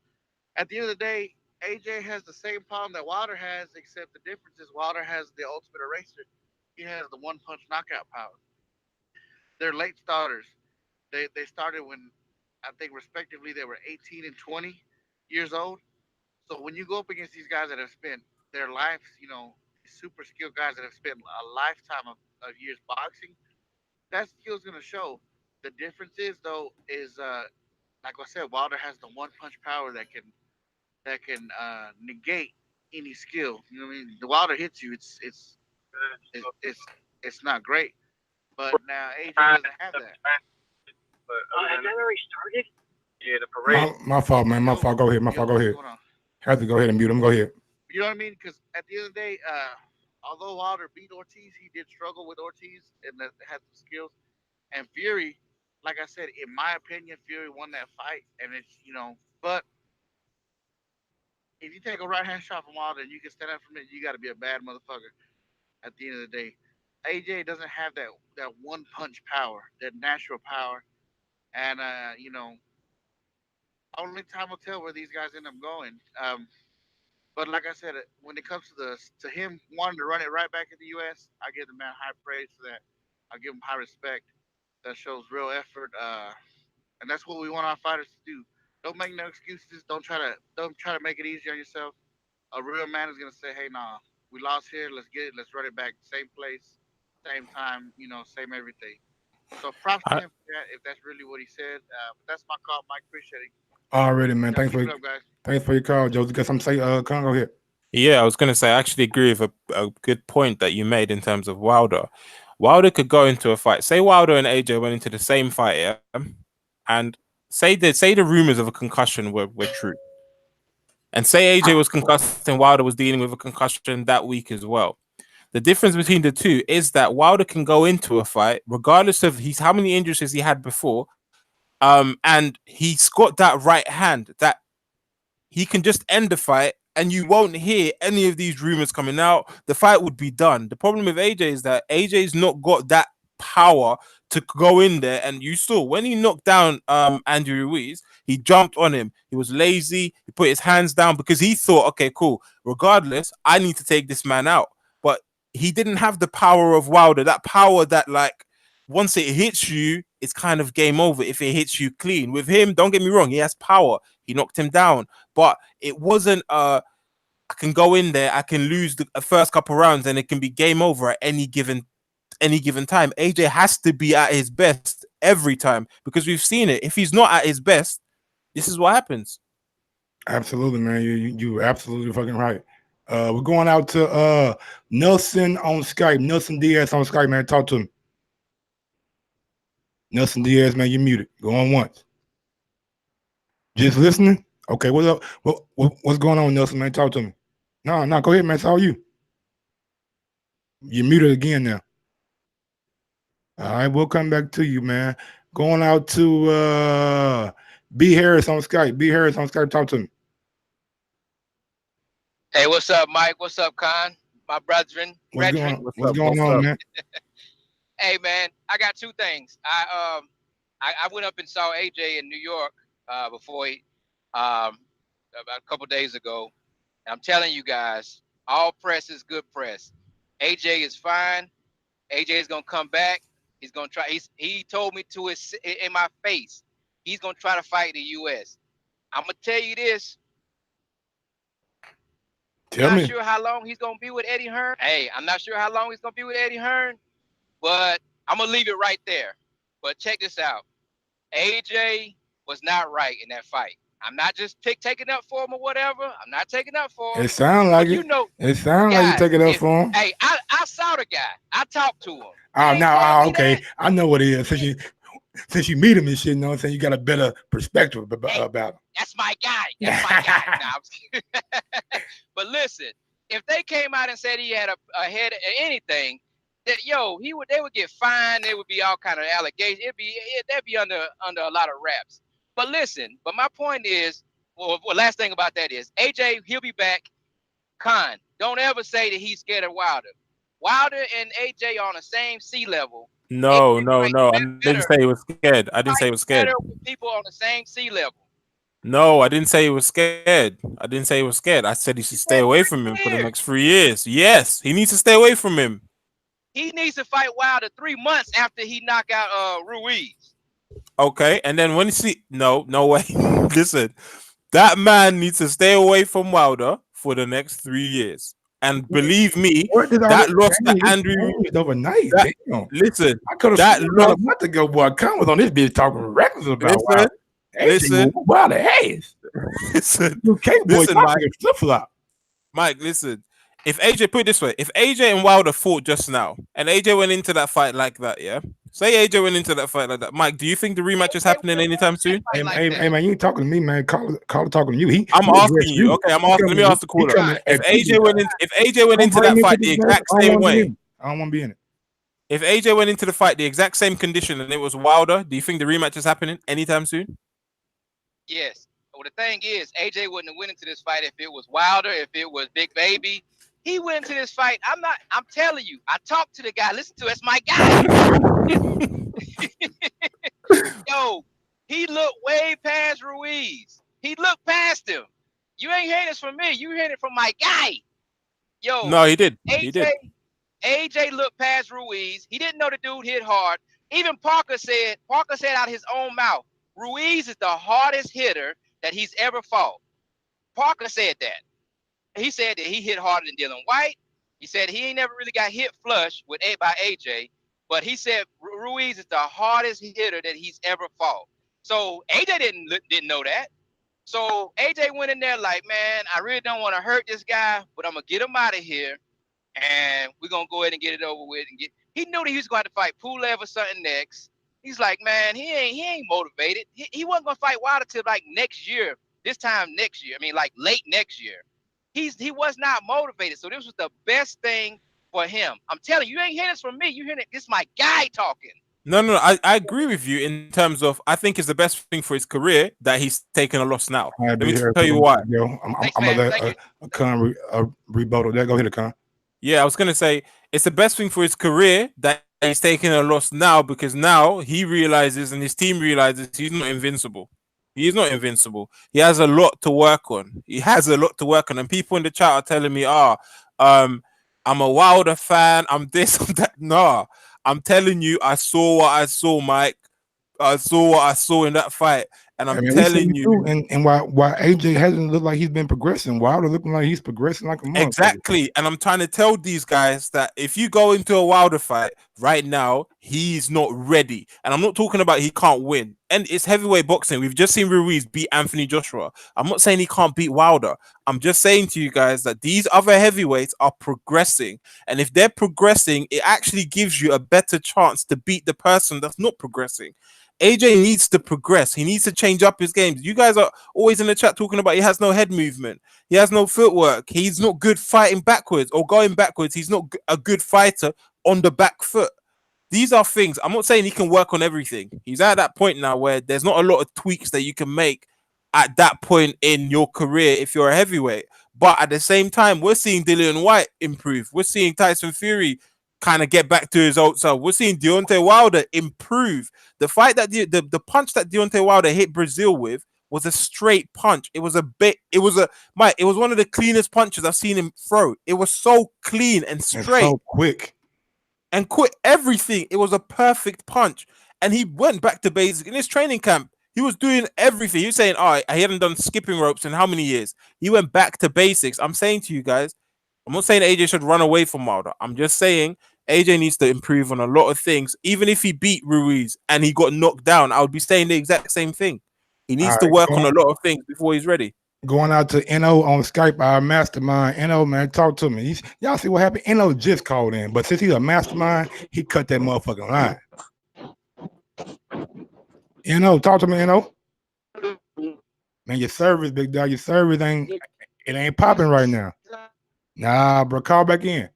S11: At the end of the day, AJ has the same problem that Wilder has, except the difference is Wilder has the ultimate eraser. He has the one punch knockout power. They're late starters. They started when I think respectively they were 18 and 20 years old. So when you go up against these guys that have spent their lives, super skilled guys that have spent a lifetime of years boxing, that skill's gonna show. The difference is though is like I said, Wilder has the one punch power that can negate any skill. You know what I mean? The Wilder hits you, it's not great. But now AJ doesn't have that.
S12: Has that already started?
S11: Yeah, the parade.
S4: My fault, man. My fault. Go ahead. My fault. Go ahead. Have to go ahead and mute him. Go ahead.
S11: You know what I mean? Because at the end of the day, although Wilder beat Ortiz, he did struggle with Ortiz and had some skills. And Fury, like I said, in my opinion, Fury won that fight. And but if you take a right hand shot from Wilder and you can stand up from it, you got to be a bad motherfucker. At the end of the day, AJ doesn't have that one punch power, that natural power, and only time will tell where these guys end up going. But like I said, when it comes to him wanting to run it right back in the U.S., I give the man high praise for that. I give him high respect. That shows real effort, and that's what we want our fighters to do. Don't make no excuses. Don't try to make it easy on yourself. A real man is gonna say, "Hey, nah, we lost here. Let's get it. Let's run it back. Same place, same time. Same everything." So props to him for that. If that's really what he said, but that's my call, Mike. Appreciate it.
S4: Already, man. Thanks for your call, Joseph. Got something to say? Con, go ahead.
S5: Yeah, I was going to say, I actually agree with a good point that you made in terms of Wilder. Wilder could go into a fight. Say Wilder and AJ went into the same fight, yeah? And say the rumors of a concussion were true, and say AJ was concussed and Wilder was dealing with a concussion that week as well. The difference between the two is that Wilder can go into a fight regardless of how many injuries he had before, and he's got that right hand that he can just end the fight and you won't hear any of these rumors coming out. The fight would be done. The problem with AJ is that AJ's not got that power to go in there. And you saw when he knocked down Andrew Ruiz, he jumped on him. He was lazy. He put his hands down because he thought, okay, cool. Regardless, I need to take this man out. But he didn't have the power of Wilder, that power that, like, once it hits you, it's kind of game over if it hits you clean. With him, don't get me wrong, he has power. He knocked him down. But it wasn't I can go in there, I can lose the first couple rounds and it can be game over at any given time. AJ has to be at his best every time because we've seen it. If he's not at his best, this is what happens.
S4: Absolutely, man. You absolutely fucking right. We're going out to Nelson on Skype. Nelson Diaz on Skype, man. Talk to him. Nelson Diaz, man, you're muted. Go on once. Just listening? Okay, what's up? What's going on, Nelson, man? Talk to me. No, go ahead, man. It's all you. You're muted again now. All right, we'll come back to you, man. Going out to B. Harris on Skype. B. Harris on Skype. Talk to me.
S13: Hey, what's up, Mike? What's up, Con? My brethren.
S4: What's going on, man?
S13: Hey, man, I got two things. I went up and saw AJ in New York before about a couple days ago. And I'm telling you guys, all press is good press. AJ is fine. AJ is gonna come back. He's gonna try. He told me in my face, he's gonna try to fight the U.S. I'm gonna tell you this. I'm not sure how long he's gonna be with Eddie Hearn. Hey, I'm not sure how long he's gonna be with Eddie Hearn, but I'm gonna leave it right there. But check this out. AJ was not right in that fight. I'm not just taking up for him or whatever. I'm not taking up for him.
S4: It sounds like it. It sounds like you taking up for him.
S13: Hey, I saw the guy. I talked to him.
S4: Okay. I know what it is. Since you meet him and shit, you know what I'm saying? You got a better perspective about him.
S13: That's my guy. That's my guy. But listen, if they came out and said he had a head or anything, that they would get fined. There would be all kind of allegations. They'd be under a lot of wraps. But listen, my point is, last thing about that is AJ, he'll be back. Con, don't ever say that he's scared of Wilder. Wilder and AJ on the same sea level.
S5: No. I didn't say he was scared. I didn't say he was scared.
S13: Better with people on the same sea level.
S5: No, I didn't say he was scared. I said he should stay away from him for the next 3 years. Yes, he needs to stay away from him.
S13: He needs to fight Wilder 3 months after he knock out Ruiz.
S5: Okay, and then when you see no way. Listen, that man needs to stay away from Wilder for the next 3 years. And believe me, that loss to Andrew Ruiz
S4: overnight.
S5: Listen,
S4: I could have a month ago, boy. Con was on this bitch talking reckless about Wilder.
S5: Listen,
S4: Wilder ass.
S5: Listen, Mike, listen. If AJ, put it this way, if AJ and Wilder fought just now, and AJ went into that fight like that, yeah? Say AJ went into that fight like that. Mike, do you think the rematch is happening anytime soon?
S4: Hey, man, you ain't talking to me, man. Caller talking to you.
S5: I'm asking you. Okay, I'm asking. Let me ask the caller. If AJ went into that fight the exact same way,
S4: I don't want to be in it.
S5: If AJ went into the fight the exact same condition and it was Wilder, do you think the rematch is happening anytime soon?
S13: Yes. Well, the thing is, AJ wouldn't have went into this fight if it was Wilder, if it was Big Baby. He went into this fight. I'm telling you, I talked to the guy. Listen to it, it's my guy. Yo, he looked way past Ruiz. He looked past him. You ain't hearing this from me. You hearing it from my guy. Yo.
S5: No, he did.
S13: AJ looked past Ruiz. He didn't know the dude hit hard. Even Parker said out his own mouth, Ruiz is the hardest hitter that he's ever fought. Parker said that. He said that he hit harder than Dylan White. He said he ain't never really got hit flush by AJ, but he said Ruiz is the hardest hitter that he's ever fought. So AJ didn't know that. So AJ went in there like, man, I really don't want to hurt this guy, but I'm gonna get him out of here, and we're gonna go ahead and get it over with. He knew that he was going to have to fight Pulev or something next. He's like, man, he ain't motivated. He wasn't gonna fight Wilder till like next year. This time next year. I mean, like late next year. He was not motivated. So this was the best thing for him. I'm telling you, you ain't hearing this from me. You hearing it? This is my guy talking.
S5: No, I agree with you in terms of I think it's the best thing for his career that he's taken a loss now.
S4: I'll
S5: Let
S4: be
S5: me
S4: here.
S5: tell you why.
S4: Yo, I'm gonna let Khan rebuttal that. Go ahead, Khan.
S5: Yeah, I was gonna say it's the best thing for his career that he's taking a loss now because now he realizes and his team realizes he's not invincible. He's not invincible. He has a lot to work on. He has a lot to work on, and people in the chat are telling me, I'm a Wilder fan. I'm this, I'm that." Nah, I'm telling you, I saw what I saw, Mike. I saw what I saw in that fight, and I'm
S4: I mean, we see
S5: telling
S4: you
S5: you.
S4: too, and why AJ hasn't looked like he's been progressing. Wilder looking like he's progressing like a motherfucker.
S5: Exactly. And I'm trying to tell these guys that if you go into a Wilder fight right now, he's not ready. And I'm not talking about he can't win. And it's heavyweight boxing. We've just seen Ruiz beat Anthony Joshua. I'm not saying he can't beat Wilder. I'm just saying to you guys that these other heavyweights are progressing. And if they're progressing, it actually gives you a better chance to beat the person that's not progressing. AJ needs to progress. He needs to change up his games. You guys are always in the chat talking about he has no head movement. He has no footwork. He's not good fighting backwards or going backwards. He's not a good fighter on the back foot. These are things. I'm not saying he can work on everything. He's at that point now where there's not a lot of tweaks that you can make at that point in your career if you're a heavyweight. But at the same time, we're seeing Dillian White improve. We're seeing Tyson Fury kind of get back to his old self. We're seeing Deontay Wilder improve. The fight that the punch that Deontay Wilder hit Brazil with was a straight punch. It was one of the cleanest punches I've seen him throw. It was so clean and straight.
S4: And so quick.
S5: And quit everything. It was a perfect punch. And he went back to basics in his training camp. He was doing everything. He was saying, all right, he hadn't done skipping ropes in how many years? He went back to basics. I'm saying to you guys, I'm not saying AJ should run away from Wilder. I'm just saying AJ needs to improve on a lot of things. Even if he beat Ruiz and he got knocked down, I would be saying the exact same thing. He needs to work on a lot of things before he's ready.
S4: Going out to NO on Skype, our mastermind. NO, man, talk to me. Y'all see what happened? NO just called in, but since he's a mastermind, he cut that motherfucking line. NO, talk to me, NO. Man, your service, big dog, your service ain't popping right now. Nah, bro, call back in.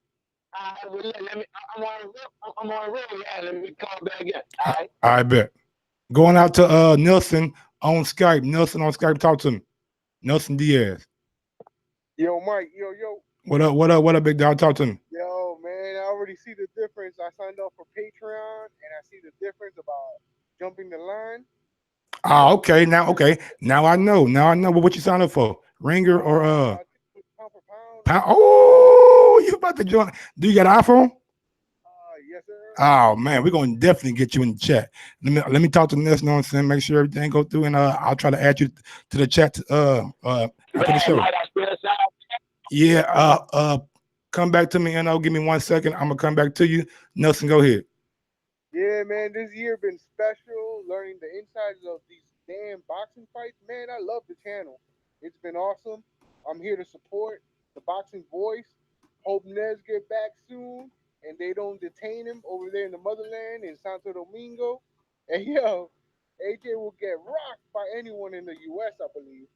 S14: I'm on road. Let me call back in. All right.
S4: I bet. Going out to Nelson on Skype. Nelson on Skype, talk to me. Nelson Diaz.
S15: Yo, Mike. Yo.
S4: What up, big dog? Talk to me.
S15: Yo, man, I already see the difference. I signed up for Patreon, and I see the difference about jumping the line.
S4: Okay. Now I know. But what you signed up for? Ringer or pound? Oh, you about to join? Do you got an iPhone?
S15: Yes, sir.
S4: Oh man, we're gonna definitely get you in the chat. Let me talk to Nelson on and make sure everything go through, and I'll try to add you to the chat after the show. Yeah. Come back to me, and give me 1 second. I'm gonna come back to you. Nelson, go ahead.
S15: Yeah, man, this year been special. Learning the insides of these damn boxing fights, man. I love the channel. It's been awesome. I'm here to support the Boxing Voice. Hope Nez get back soon, and they don't detain him over there in the motherland in Santo Domingo. And yo, AJ will get rocked by anyone in the U.S. I believe.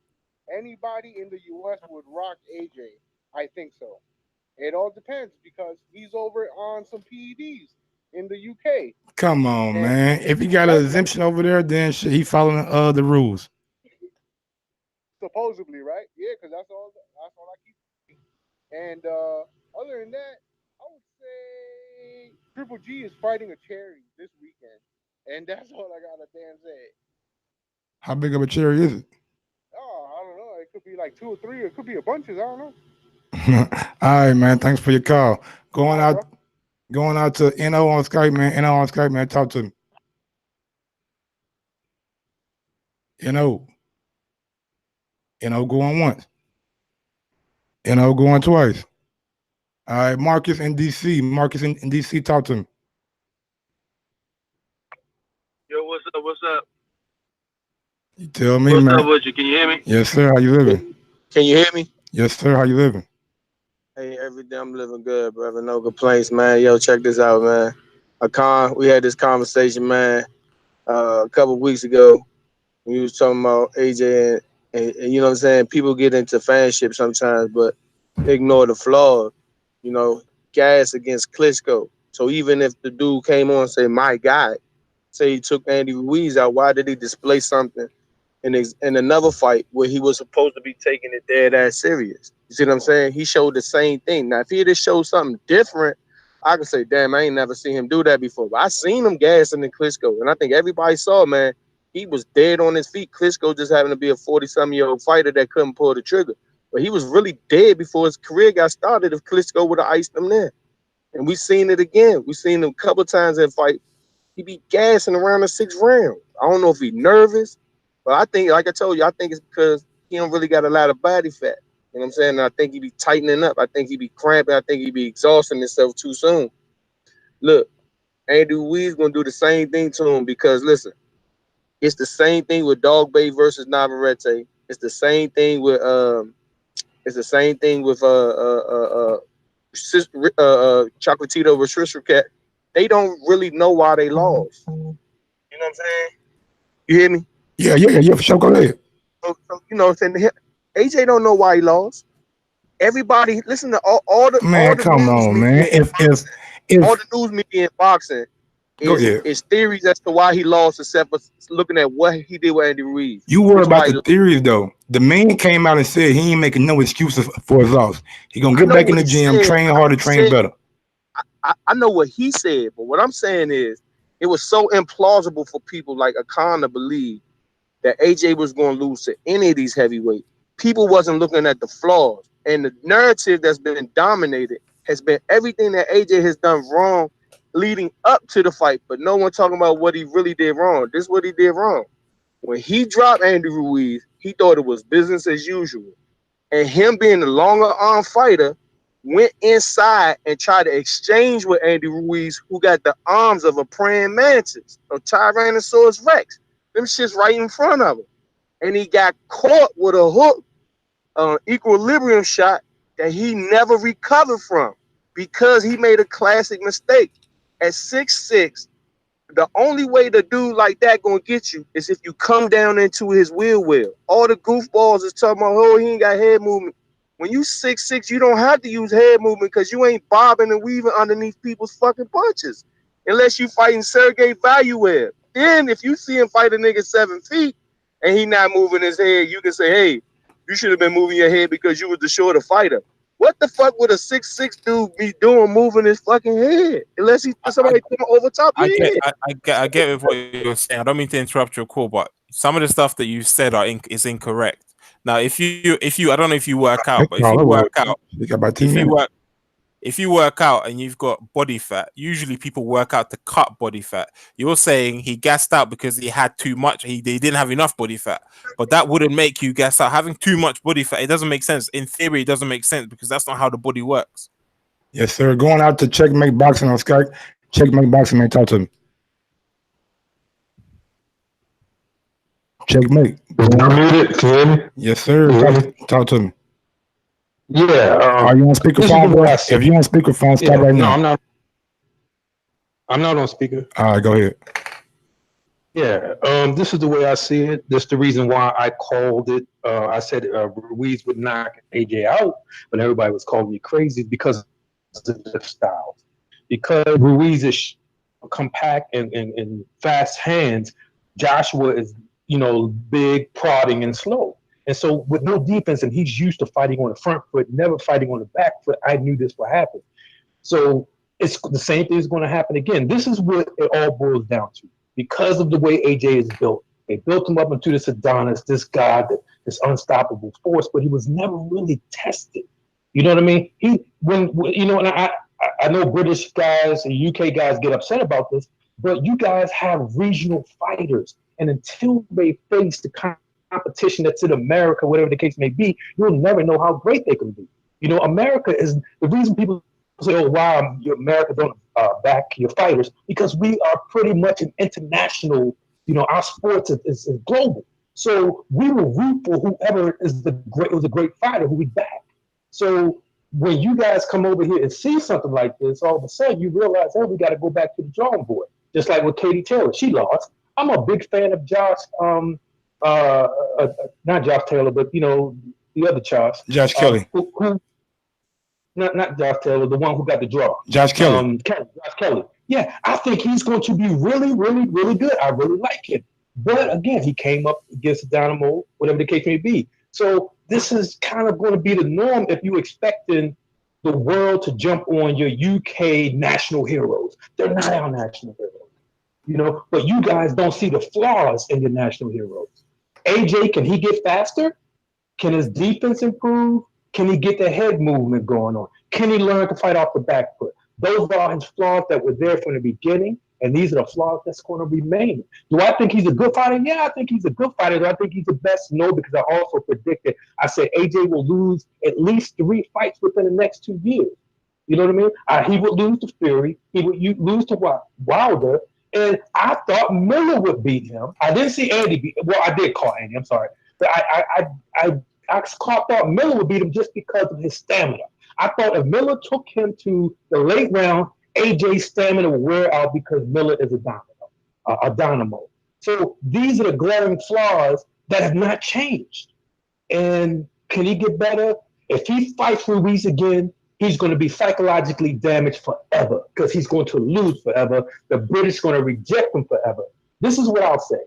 S15: Anybody in the U.S. would rock AJ. I think so. It all depends because he's over on some PEDs in the UK.
S4: Come on, man. If he got an exemption over there, then he following the rules.
S15: Supposedly, right? Yeah, because that's all I keep. And other than that, I would say Triple G is fighting a cherry this weekend, and that's all I gotta damn say.
S4: How big of a cherry is it?
S15: Oh, I don't know. It could be like 2 or 3. It could be a bunches. I don't know.
S4: All right, man. Thanks for your call. Going out to NO on Skype, man. NO on Skype, man. Talk to me. NO going once. NO going twice. All right, Marcus in DC. Marcus in DC, talk to me.
S16: Yo, what's up?
S4: You tell me,
S16: what's
S4: man.
S16: What's up with you? Can you hear me?
S4: Yes, sir. How you living?
S16: Can you hear me?
S4: Yes, sir. How you living?
S16: Hey, every day I'm living good, brother. No complaints, man. Yo, check this out, man. Akon, we had this conversation, man. a couple of weeks ago. We was talking about AJ and you know what I'm saying. People get into fanship sometimes, but ignore the flaws. You know, gas against Klitschko. So even if the dude came on and say, "My guy," say he took Andy Ruiz out, why did he display something in another fight where he was supposed to be taking it dead ass serious? You see what I'm saying? He showed the same thing. Now, if he had showed something different, I could say, damn, I ain't never seen him do that before. But I seen him gassing in Klitschko, and I think everybody saw, man, he was dead on his feet. Klitschko just happened to be a 40-some-year-old fighter that couldn't pull the trigger. But he was really dead before his career got started if Klitschko would have iced him there. And we seen it again. We seen him a couple times in fight. He be gassing around the 6th round. I don't know if he nervous, but I think, like I told you, I think it's because he don't really got a lot of body fat. You know what I'm saying? And I think he be tightening up. I think he be cramping. I think he be exhausting himself too soon. Look, Andy Ruiz gonna do the same thing to him because listen, it's the same thing with Dog Bay versus Navarrete. It's the same thing with Chocolatito versus Cat. They don't really know why they lost. You know what I'm saying? You hear me?
S4: Yeah, for sure. Go ahead.
S16: So you know what I'm saying? AJ don't know why he lost. Everybody listen to all
S4: Man,
S16: the
S4: come
S16: news
S4: on, man.
S16: media, all
S4: If
S16: the news media in boxing
S4: go
S16: is
S4: ahead.
S16: theories as to why he lost, except for looking at what he did with Andy Ruiz.
S4: You worry
S16: It's
S4: about
S16: why
S4: the theories though. The man came out and said he ain't making no excuses for his loss. He gonna
S16: I
S4: get
S16: know
S4: back in
S16: what
S4: the
S16: he
S4: gym,
S16: said.
S4: train
S16: I know
S4: harder,
S16: what he
S4: train
S16: said.
S4: better.
S16: I know what he said, but what I'm saying is it was so implausible for people like Akon to believe that AJ was going to lose to any of these heavyweights. People wasn't looking at the flaws. And the narrative that's been dominated has been everything that AJ has done wrong leading up to the fight, but no one talking about what he really did wrong. This is what he did wrong. When he dropped Andy Ruiz, he thought it was business as usual. And him being the longer arm fighter, went inside and tried to exchange with Andy Ruiz, who got the arms of a praying mantis, a Tyrannosaurus Rex. Them shit's right in front of him. And he got caught with a hook, equilibrium shot that he never recovered from because he made a classic mistake. At 6'6", the only way the dude like that gonna get you is if you come down into his wheel well. All the goofballs is talking about, oh, he ain't got head movement. When you 6'6", you don't have to use head movement because you ain't bobbing and weaving underneath people's fucking punches. Unless you fighting Sergey Valuev. Then if you see him fight a nigga 7 feet and he not moving his head, you can say, hey, you should have been moving your head because you was the shorter fighter. What the fuck would a 6'6" dude be doing moving his fucking head? Unless he somebody come over top of your head.
S5: I get with what you're saying. I don't mean to interrupt your call, but some of the stuff that you said is incorrect. Now, if you, I don't know if you work out, but if you work out,
S4: You got about 10 minutes.
S5: if you work out and you've got body fat, usually people work out to cut body fat. You're saying he gassed out because he had too much. He didn't have enough body fat, but that wouldn't make you gas out. Having too much body fat, it doesn't make sense. In theory, it doesn't make sense because that's not how the body works.
S4: Yes, sir. Going out to Checkmate Boxing on Skype. Checkmate Boxing, man. Talk to me. Checkmate.
S17: I'm muted. Can you hear me?
S4: Yes, sir. Talk to me.
S17: Yeah.
S4: Are you on speakerphone, bro? If you're on speakerphone, stop right now.
S17: I'm not. I'm not on speaker.
S4: All right, go ahead.
S17: Yeah. This is the way I see it. This is the reason why I called it. I said Ruiz would knock AJ out, but everybody was calling me crazy because of the styles. Because Ruiz is compact and fast hands. Joshua is, big, prodding, and slow. And so with no defense, and he's used to fighting on the front foot, never fighting on the back foot, I knew this would happen. So it's the same thing is going to happen again. This is what it all boils down to. Because of the way AJ is built, they built him up into this Adonis, this god, this unstoppable force, but he was never really tested. You know what I mean? And I know British guys and UK guys get upset about this, but you guys have regional fighters, and until they face the competition that's in America, whatever the case may be, you'll never know how great they can be. America is the reason people say, "Oh, wow, America don't back your fighters," because we are pretty much an international. Our sports is global, so we will root for whoever is was a great fighter who we back. So when you guys come over here and see something like this, all of a sudden you realize, oh, we got to go back to the drawing board. Just like with Katie Taylor, she lost. I'm a big fan of Josh. Not Josh Taylor, but the other Josh.
S4: Josh Kelly.
S17: Who not Josh Taylor, the one who got the draw.
S4: Josh Kelly.
S17: Josh Kelly. Yeah, I think he's going to be really, really, really good. I really like him. But again, he came up against Dynamo, whatever the case may be. So this is kind of going to be the norm if you're expecting the world to jump on your UK national heroes. They're not our national heroes, but you guys don't see the flaws in the national heroes. AJ, can he get faster? Can his defense improve? Can he get the head movement going on? Can he learn to fight off the back foot? Those are his flaws that were there from the beginning, and these are the flaws that's going to remain. Do I think he's a good fighter? Yeah, I think he's a good fighter. Do I think he's the best? No, because I also predicted, I said AJ will lose at least 3 fights within the next 2 years. You know what I mean? He would lose to Fury. He would lose to Wilder. And I thought Miller would beat him. I didn't see Andy beat him. Well, I did call Andy. I'm sorry. But I thought Miller would beat him just because of his stamina. I thought if Miller took him to the late round, AJ's stamina would wear out because Miller is a dynamo. So these are the glaring flaws that have not changed. And can he get better? If he fights Ruiz again, he's going to be psychologically damaged forever because he's going to lose forever. The British are going to reject him forever. This is what I'll say.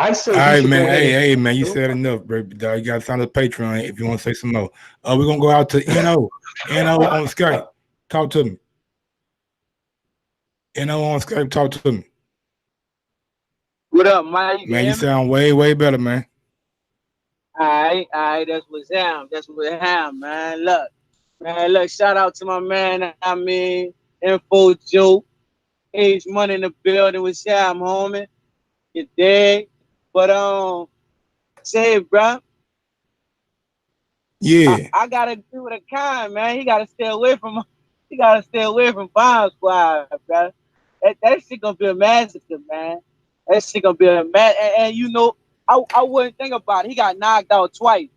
S17: I say,
S4: all right, man. Hey, man, you said enough, bro. You got to sign the Patreon if you want to say some more. We're going to go out to NO. NO on Skype. Talk to me. NO on Skype. Talk to me.
S18: What up, Mike?
S4: Man, you sound way, way better, man.
S18: All right. That's what's happening, man. Look, shout out to my man, Info Joe. Age Money in the building with Sham, homie. You dig? But, say, bro.
S4: Yeah.
S18: I gotta agree with a kind, man. He gotta stay away from Bomb Squad, bro. That shit gonna be a massacre, man. That shit gonna be a massacre. And I wouldn't think about it. He got knocked out twice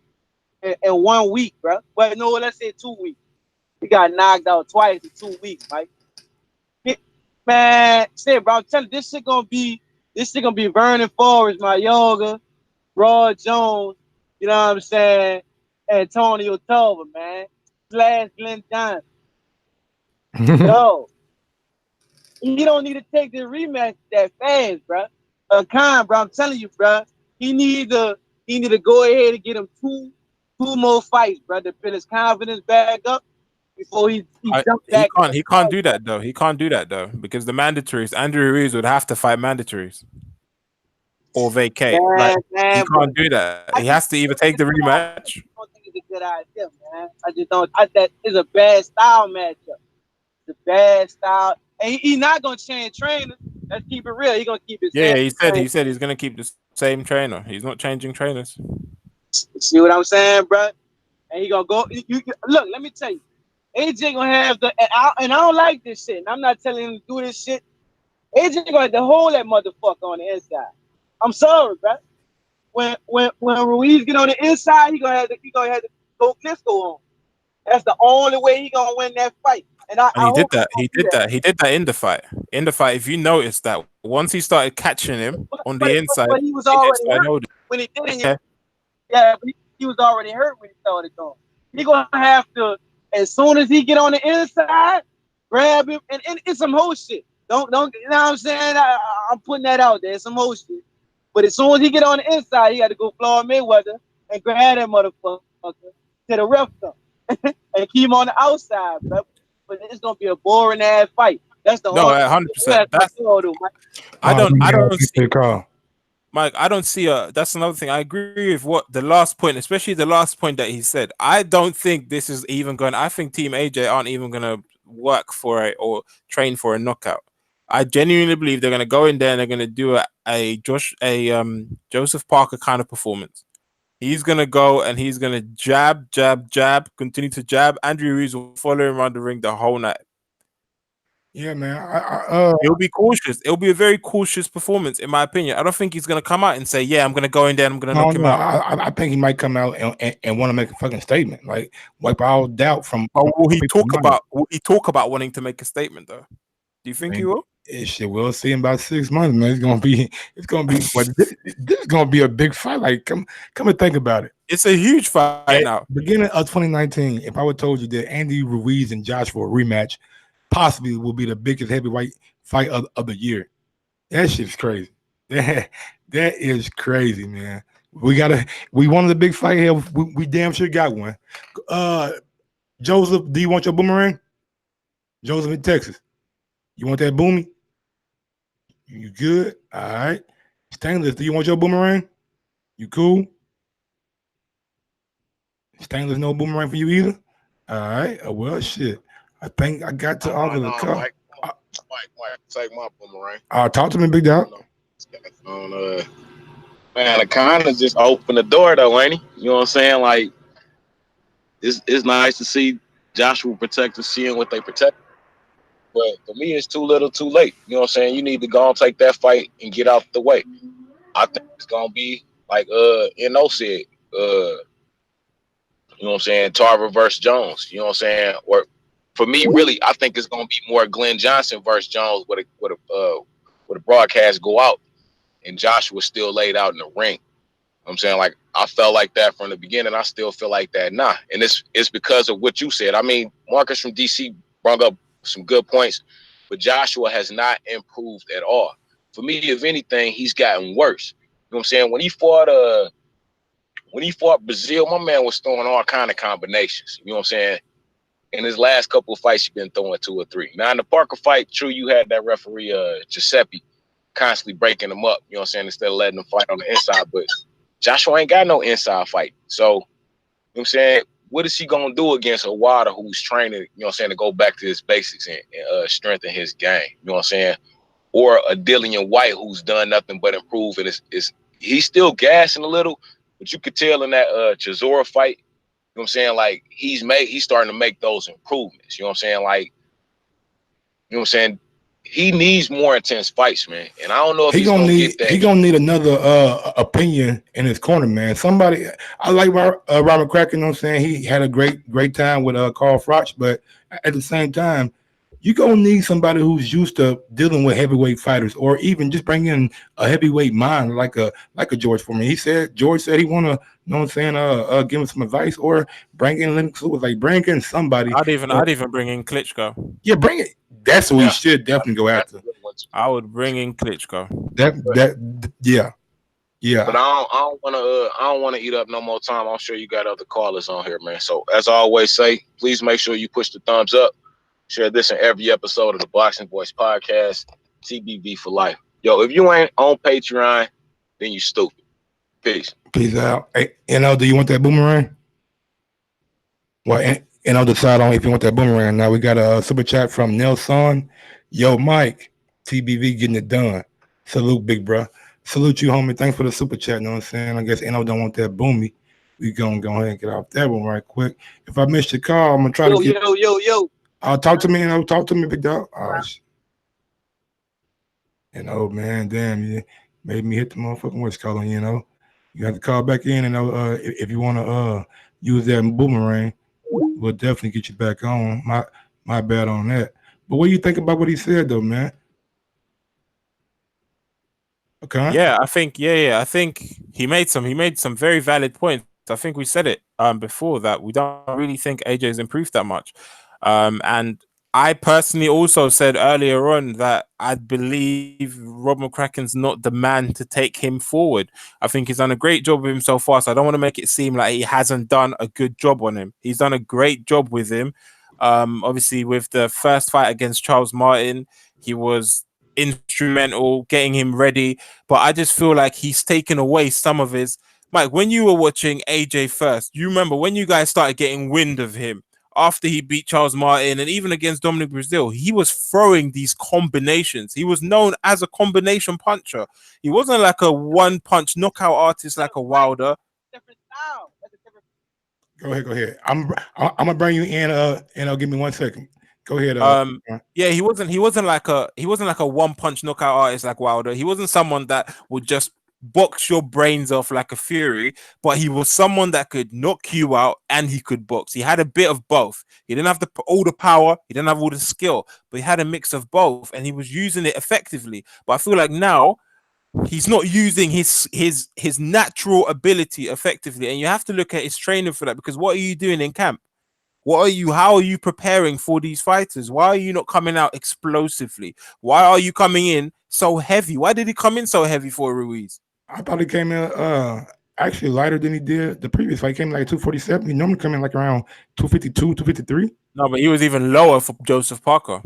S18: in 1 week, bro. But no, let's say 2 weeks. He got knocked out twice in 2 weeks, Mike. Man, say, bro, I'm telling you, this shit gonna be Vernon Forrest, my yoga, Rod Jones, you know what I'm saying? Antonio Tolver, man. Slash Glenn Johnson. Yo, he don't need to take the rematch that fast, bro. Khan, bro, I'm telling you, bro. He need to go ahead and get him two more fights, bro, to build his confidence back up before he jumps back.
S5: He can't do that though. He can't do that though because the mandatories. Andrew Ruiz would have to fight mandatories or vacate. He can't do that. He has to either take the rematch.
S18: I don't think it's a good idea, man. I just don't. That is a bad style matchup. It's a bad style, and he's not gonna change trainers. Let's keep it real. He's gonna keep his.
S5: Yeah, he said he's gonna keep the same trainer. He's not changing trainers.
S18: See what I'm saying, bro? And he gonna go. Look, let me tell you, AJ gonna have and I don't like this shit. And I'm not telling him to do this shit. AJ gonna have to hold that motherfucker on the inside. I'm sorry, bro. When Ruiz get on the inside, he gonna have to go Klitschko on. That's the only way he gonna win that fight. And
S5: he did that. He did that in the fight. In the fight, if you notice that once he started catching him on the inside,
S18: but he was already hurt when he did it. Yeah, but he was already hurt when he started going. He gonna have to, as soon as he get on the inside, grab him, and it's some whole shit. Don't you know what I'm saying? I'm putting that out there. It's some whole shit. But as soon as he get on the inside, he got to go Floyd Mayweather and grab that motherfucker to the ref and keep him on the outside, bro. But it's gonna be a boring ass fight. That's the only
S5: 100%. I don't see. Mike, I don't see that's another thing. I agree with what the last point, especially the last point that he said. I don't think this is even going. I think Team AJ aren't even going to work for it or train for a knockout. I genuinely believe they're going to go in there and they're going to do a Joseph Parker kind of performance. He's going to go and he's going to jab, continue to jab. Andrew Ruiz will follow him around the ring the whole night.
S4: Yeah, man.
S5: He'll be cautious. It'll be a very cautious performance, in my opinion. I don't think he's going to come out and say, yeah, I'm going to go in there and I'm going to knock him out.
S4: I think he might come out and want to make a fucking statement, like wipe all doubt from.
S5: Will he talk about wanting to make a statement, though? Do you think he will?
S4: Shit, we'll see in about 6 months, man. It's gonna be. Well, this is gonna be a big fight. Like, come and think about it.
S5: It's a huge fight
S4: At
S5: now.
S4: beginning of 2019, if I would told you that Andy Ruiz and Joshua rematch possibly will be the biggest heavyweight fight of the year, that shit's crazy. That is crazy, man. We wanted a big fight here. We damn sure got one. Joseph, do you want your boomerang? Joseph in Texas. You want that boomy? You good? All right. Stainless, do you want your boomerang? You cool? Stainless, no boomerang for you either? All right. Well, shit. I think I got to all of the call.
S3: Mike, take my boomerang.
S4: Talk to me, big dog.
S3: Man, it kind of just opened the door though, ain't he? You know what I'm saying? Like, it's nice to see Joshua protectors seeing what they protect. But for me, it's too little, too late. You know what I'm saying? You need to go and take that fight and get out the way. I think it's gonna be like N.O. said, you know what I'm saying, Tarver versus Jones. You know what I'm saying? Or for me, really, I think it's gonna be more Glenn Johnson versus Jones with a broadcast go out and Joshua still laid out in the ring. You know what I'm saying, like, I felt like that from the beginning. I still feel like that now. And it's because of what you said. I mean, Marcus from DC brought up some good points, but Joshua has not improved at all. For me, if anything, he's gotten worse. You know what I'm saying? When he fought Brazil, my man was throwing all kind of combinations. You know what I'm saying? In his last couple of fights, he's been throwing 2 or 3. Now in the Parker fight, true, you had that referee Giuseppe constantly breaking him up. You know what I'm saying? Instead of letting him fight on the inside, but Joshua ain't got no inside fight. So, you know what I'm saying? What is he going to do against a Wilder who's training, you know what I'm saying, to go back to his basics and strengthen his game? You know what I'm saying? Or a Dillian White who's done nothing but improve. And he's still gassing a little, but you could tell in that Chisora fight, you know what I'm saying, like, he's starting to make those improvements. You know what I'm saying? Like, you know what I'm saying? He needs more intense fights, man. And I don't know if he's gonna get that.
S4: He gonna need another opinion in his corner, man. Somebody I like Robert McCracken, you know what I'm saying? He had a great time with Carl Froch, but at the same time, you gonna need somebody who's used to dealing with heavyweight fighters, or even just bring in a heavyweight mind like a George Foreman. George said he wanna, you know what I'm saying, give him some advice, or bring in Lennox Lewis, like bring in somebody.
S5: I'd even bring in Klitschko.
S4: Yeah, bring it. That's what we should definitely go after.
S5: I would bring in Klitschko.
S4: Yeah.
S3: But I don't want to eat up no more time. I'm sure you got other callers on here, man. So as I always say, please make sure you push the thumbs up. Share this in every episode of the Boxing Voice podcast. TBV for life. Yo, if you ain't on Patreon, then you stupid. Peace.
S4: Peace out. Hey, do you want that boomerang? Well, and I'll decide on if you want that boomerang. Now we got a super chat from Nelson. Yo, Mike, TBV getting it done. Salute, big bro. Salute you, homie. Thanks for the super chat. You know what I'm saying? I guess NO don't want that boomy. We gonna go ahead and get off that one right quick. If I missed your call, I'm gonna try to get.
S18: Yo.
S4: Talk to me, talk to me, big dog. Man, damn, you made me hit the motherfucking voice calling. You have to call back in, and if you want to use that boomerang, we'll definitely get you back on. My bad on that. But what do you think about what he said, though, man? Okay.
S5: Yeah, I think he made some very valid points. I think we said it before that we don't really think AJ's improved that much. And I personally also said earlier on that I believe Rob McCracken's not the man to take him forward. I think he's done a great job with him so far, so I don't want to make it seem like he hasn't done a good job on him. He's done a great job with him. Obviously, with the first fight against Charles Martin, he was instrumental getting him ready, but I just feel like he's taken away some of his. Mike, when you were watching AJ first, you remember when you guys started getting wind of him after he beat Charles Martin and even against Dominic Brazil, he was throwing these combinations. He was known as a combination puncher. He wasn't like a one-punch knockout artist like a Wilder.
S4: Go ahead. I'm gonna bring you in. Give me 1 second. Go ahead.
S5: Yeah, he wasn't like a one-punch knockout artist like Wilder. He wasn't someone that would just box your brains off like a fury, but he was someone that could knock you out and he could box. He had a bit of both. He didn't have all the power, he didn't have all the skill, but he had a mix of both and he was using it effectively. But I feel like now he's not using his natural ability effectively, and you have to look at his training for that, because what are you doing in camp? How are you preparing for these fighters? Why are you not coming out explosively? Why are you coming in so heavy? Why did he come in so heavy for Ruiz?
S4: I thought he came in actually lighter than he did the previous fight. He came in like 247. He normally come in like around 252, 253.
S5: No, but he was even lower for Joseph Parker.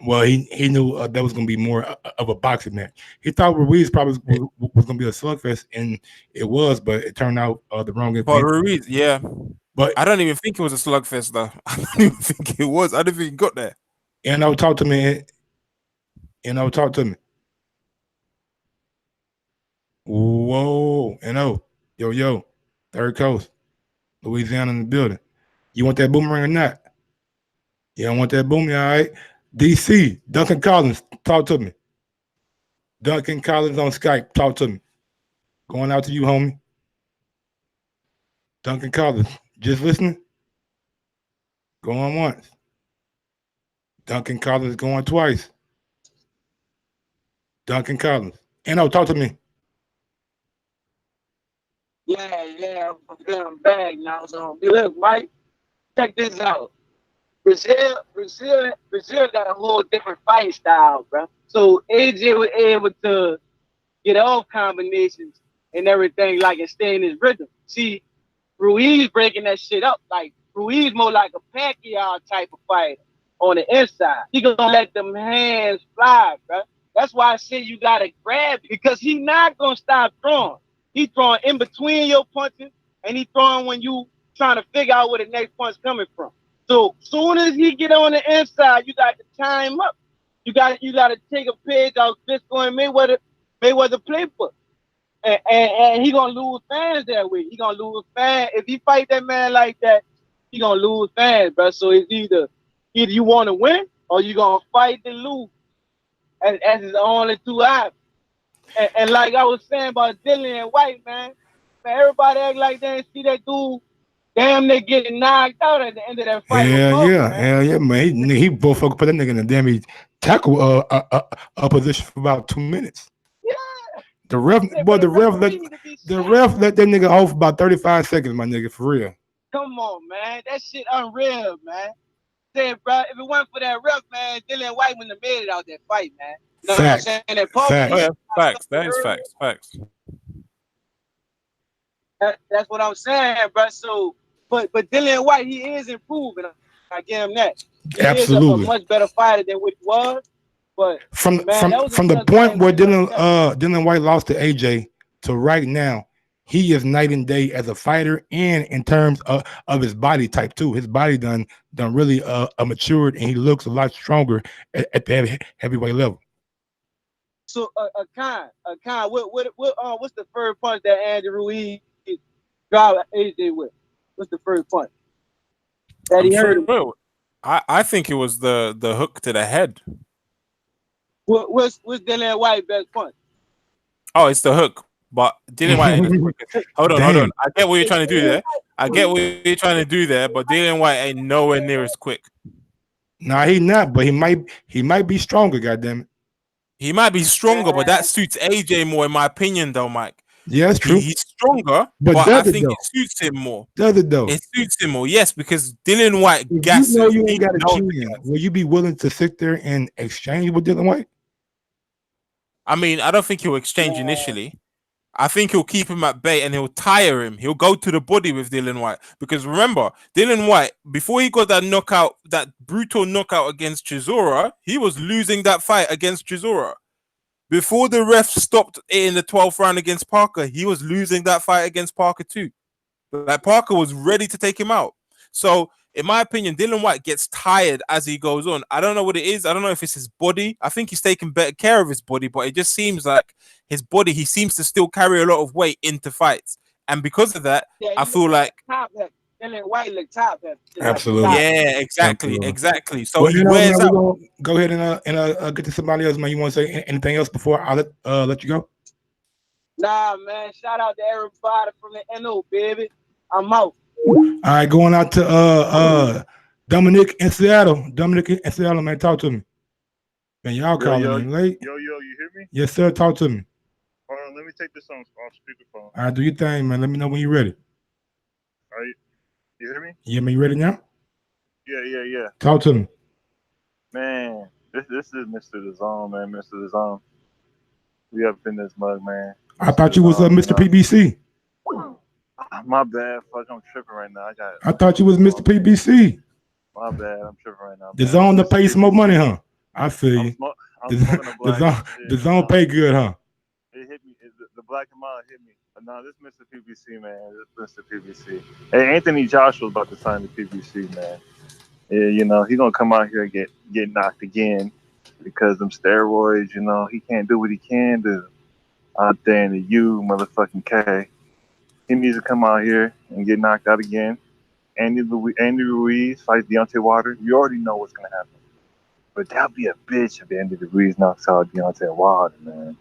S4: Well, he knew that was going to be more of a boxing match. He thought Ruiz probably was going to be a slugfest, and it was, but it turned out the wrong.
S5: But Ruiz, yeah.
S4: But
S5: I don't even think it was a slugfest, though. I don't even think it was. I don't think he got there.
S4: And talk to me. Talk to me. Whoa, yo, Third Coast, Louisiana in the building. You want that boomerang or not? You don't want that boomerang, all right? DC, Duncan Collins, talk to me. Duncan Collins on Skype, talk to me. Going out to you, homie. Duncan Collins, just listening? Going once. Duncan Collins going twice. Duncan Collins. Talk to me.
S14: Yeah, I'm back now. So look, Mike, check this out. Brazil got a whole different fight style, bro. So AJ was able to get off combinations and everything, like, and stay in his rhythm. See, Ruiz breaking that shit up. Like, Ruiz more like a Pacquiao type of fighter on the inside. He gonna let them hands fly, bro. That's why I say you gotta grab it, because he not gonna stop throwing. He throwing in between your punches, and he throwing when you trying to figure out where the next punch coming from. So soon as he get on the inside, you got to time up. You got to take a page out Bisco and Mayweather playbook. And he gonna lose fans that way. He gonna lose fans. If he fight that man like that, he gonna lose fans, bro. So it's either you want to win or you gonna fight and lose. As his only two options. And like I was saying about Dillian and White, man, everybody act like they didn't see that dude. Damn, they getting knocked out at the end of that fight.
S4: Hell yeah, man. He both fucking put that nigga in a damn tackle position for about 2 minutes.
S14: Yeah.
S4: The ref let that nigga off about 35 seconds, my nigga, for real.
S14: Come on, man. That shit unreal, man. Say, bro, if it weren't for that ref, man, Dillian White wouldn't have made it out that fight, man. You know
S4: Facts.
S14: what I'm saying? That
S5: Facts. That is facts.
S14: That's what I'm saying, bro. So, but Dillian White, he is improving. I give him that. He
S4: Absolutely.
S14: is a much better fighter than what he was. But
S4: from the point where Dillian White lost to AJ to right now, he is night and day as a fighter and in terms of his body type too. His body done really matured, and he looks a lot stronger at the heavyweight level.
S14: So Khan, what's the first punch that Andy Ruiz dropped AJ with? What's the first punch that he heard him?
S5: I think it was the hook to the head.
S14: What's Dillian White's best punch?
S5: Oh, it's the hook. But Dillian White ain't as quick. Hold on. I get what you're trying to do there. But Dillian White ain't nowhere near as quick.
S4: Nah, he not, but he might be stronger, goddammit.
S5: He might be stronger, but that suits AJ more, in my opinion, though, Mike.
S4: Yeah, that's true.
S5: He's stronger, but I think it suits him more.
S4: Does it though?
S5: It suits him more, yes, because Dillian White gasses.
S4: You know you ain't got a chin. Will you be willing to sit there and exchange with Dillian White?
S5: I mean, I don't think he'll exchange initially. I think he'll keep him at bay and he'll tire him. He'll go to the body with Dillian White. Because remember, Dillian White, before he got that knockout, that brutal knockout against Chisora, he was losing that fight against Chisora. Before the ref stopped it in the 12th round against Parker, he was losing that fight against Parker too. Like, Parker was ready to take him out. So, in my opinion, Dillian White gets tired as he goes on. I don't know what it is. I don't know if it's his body. I think he's taking better care of his body, but it just seems like his body, he seems to still carry a lot of weight into fights. And because of that, I feel like...
S14: Dillian White look top heavy.
S4: Absolutely.
S5: Yeah, exactly. So he wears out.
S4: Go ahead and get to somebody else, man. You want to say anything else before I let you go?
S18: Nah, man. Shout out to everybody from the NO, baby. I'm out.
S4: All right, going out to Dominic in Seattle. Dominic in Seattle, man, talk to me. Man, y'all calling in late.
S19: Yo, you hear me?
S4: Yes, sir. Talk to me.
S19: Hold on, let me take this on speakerphone.
S4: All right, do your thing, man. Let me know when you're ready.
S19: All right, you hear me?
S4: Yeah, man, you ready now?
S19: Yeah.
S4: Talk to me.
S19: Man, this is Mr. Dazn, man. Mr. Dazn. We up in this mug, man.
S4: I thought you was Mr. PBC.
S19: My bad. Fuck, I'm tripping right now.
S4: I thought you was Mr. PBC.
S19: My bad. I'm tripping right now.
S4: The zone to pay some more money, huh? I feel you.
S19: I'm smoking a black.
S4: The zone pay good, huh?
S19: It hit me. The black and mild hit me. But no, this Mr. PBC, man. This Mr. PBC. Hey, Anthony Joshua's about to sign the PBC, man. Yeah, you know, he gonna come out here and get knocked again because them steroids, you know, he can't do what he can do out there in the U motherfucking K. He needs to come out here and get knocked out again. Andy Ruiz fights Deontay Wilder. You already know what's gonna happen. But that'd be a bitch if Andy Ruiz knocks out Deontay Wilder, man.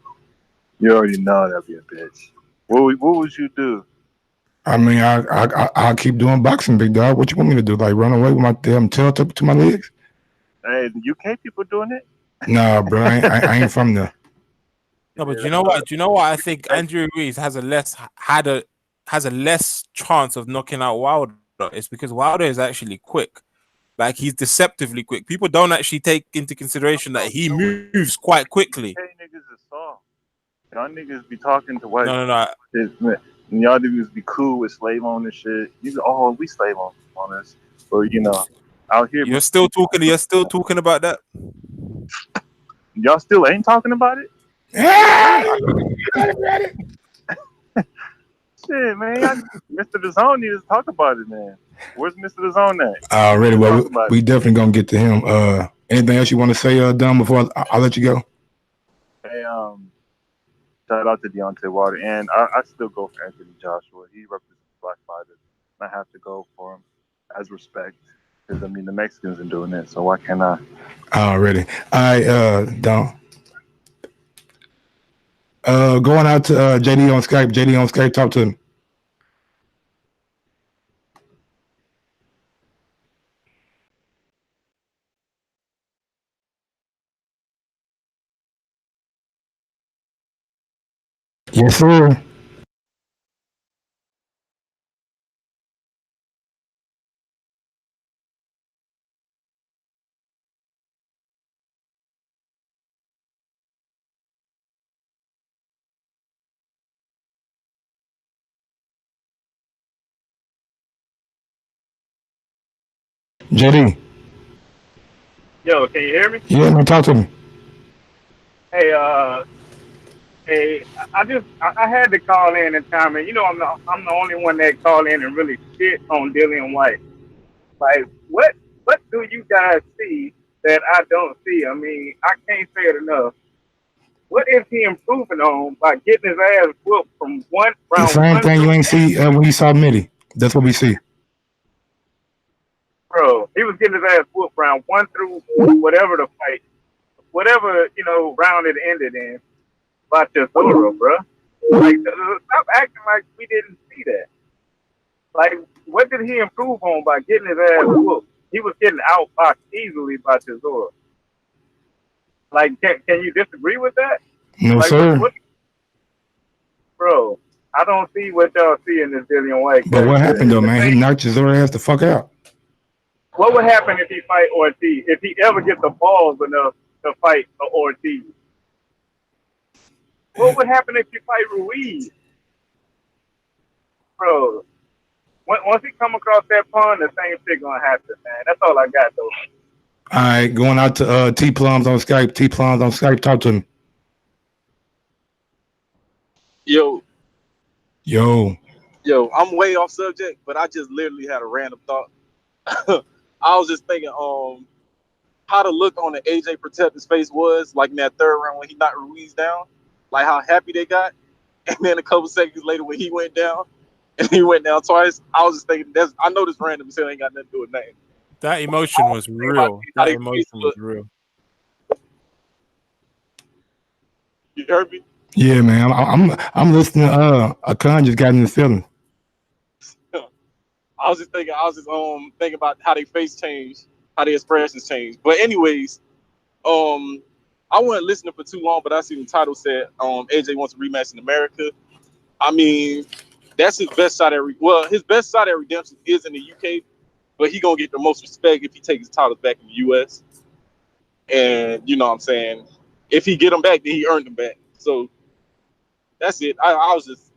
S19: You already know that'd be a bitch. What would you do?
S4: I mean, I'll keep doing boxing, big dog. What you want me to do? Like run away with my damn tail to my legs?
S19: Hey, the UK people doing it?
S4: Nah, bro, I ain't from there.
S5: No, but you know what? Do you know what? I think Andrew Ruiz has a less chance of knocking out Wilder. It's because Wilder is actually quick. Like he's deceptively quick. People don't actually take into consideration that he moves quite quickly.
S19: Hey, niggas is soft. Y'all niggas be talking to white.
S5: No.
S19: Y'all niggas be cool with slave on this shit. We slave on this. But you know, out here
S5: You're still talking about that.
S19: Y'all still ain't talking about it? Shit, man. Mr. Dazn needs to talk about it, man. Where's Mr. Dazn at?
S4: Already, well, we definitely gonna get to him. Anything else you want to say, Dom, before I'll let you go?
S19: Hey, shout out to Deontay Wilder, and I still go for Anthony Joshua. He represents black fighters. I have to go for him as respect, because I mean the Mexicans are doing it, so why can't I?
S4: Already, Dom. Going out to JD on Skype. JD on Skype, talk to him. Yes, sir. JD.
S20: Yo, can you hear me?
S4: Yeah, man, talk to me.
S20: Hey, I had to call in and chime in. You know, I'm the only one that call in and really shit on Dillian White. Like, what do you guys see that I don't see? I mean, I can't say it enough. What is he improving on by getting his ass whooped from
S4: The
S20: round
S4: same
S20: one
S4: thing you
S20: through
S4: ain't see when you saw Mitty. That's what we see.
S20: bro? He was getting his ass whooped round one through whatever the fight, whatever round it ended in by Chisora, bro. Like, stop acting like we didn't see that. Like, what did he improve on by getting his ass whooped? He was getting outboxed easily by Chisora. Like, can you disagree with that?
S4: No,
S20: Like,
S4: sir.
S20: what, bro? I don't see what y'all see in this Dillian White
S4: But what
S20: character.
S4: happened though, man? He knocked his ass the fuck out.
S20: What would happen if he fight Ortiz? If he ever gets the balls enough to fight Ortiz? What would happen if you fight Ruiz? Bro, once he come across that pond, the same shit gonna happen, man. That's all I got, though.
S4: All right, going out to T Plums on Skype. T Plums on Skype, talk to him.
S21: Yo,
S4: I'm
S21: way off subject, but I just literally had a random thought. I was just thinking, how the look on the AJ Protector's face was like in that third round when he knocked Ruiz down, like how happy they got, and then a couple seconds later when he went down, and he went down twice. I was just thinking, I know this random shit ain't got nothing to do with nothing.
S5: That emotion was real. That emotion was real.
S21: You heard me?
S4: Yeah, man. I'm listening. Akon just got in the feeling.
S21: I was just thinking about how they face change, how their expressions change. But anyways, I wasn't listening for too long, but I seen the title said AJ wants a rematch in America. I mean, that's his best shot his best shot at redemption is in the UK, but he gonna get the most respect if he takes his titles back in the US. And you know what I'm saying? If he get them back, then he earned them back. So that's it. I was just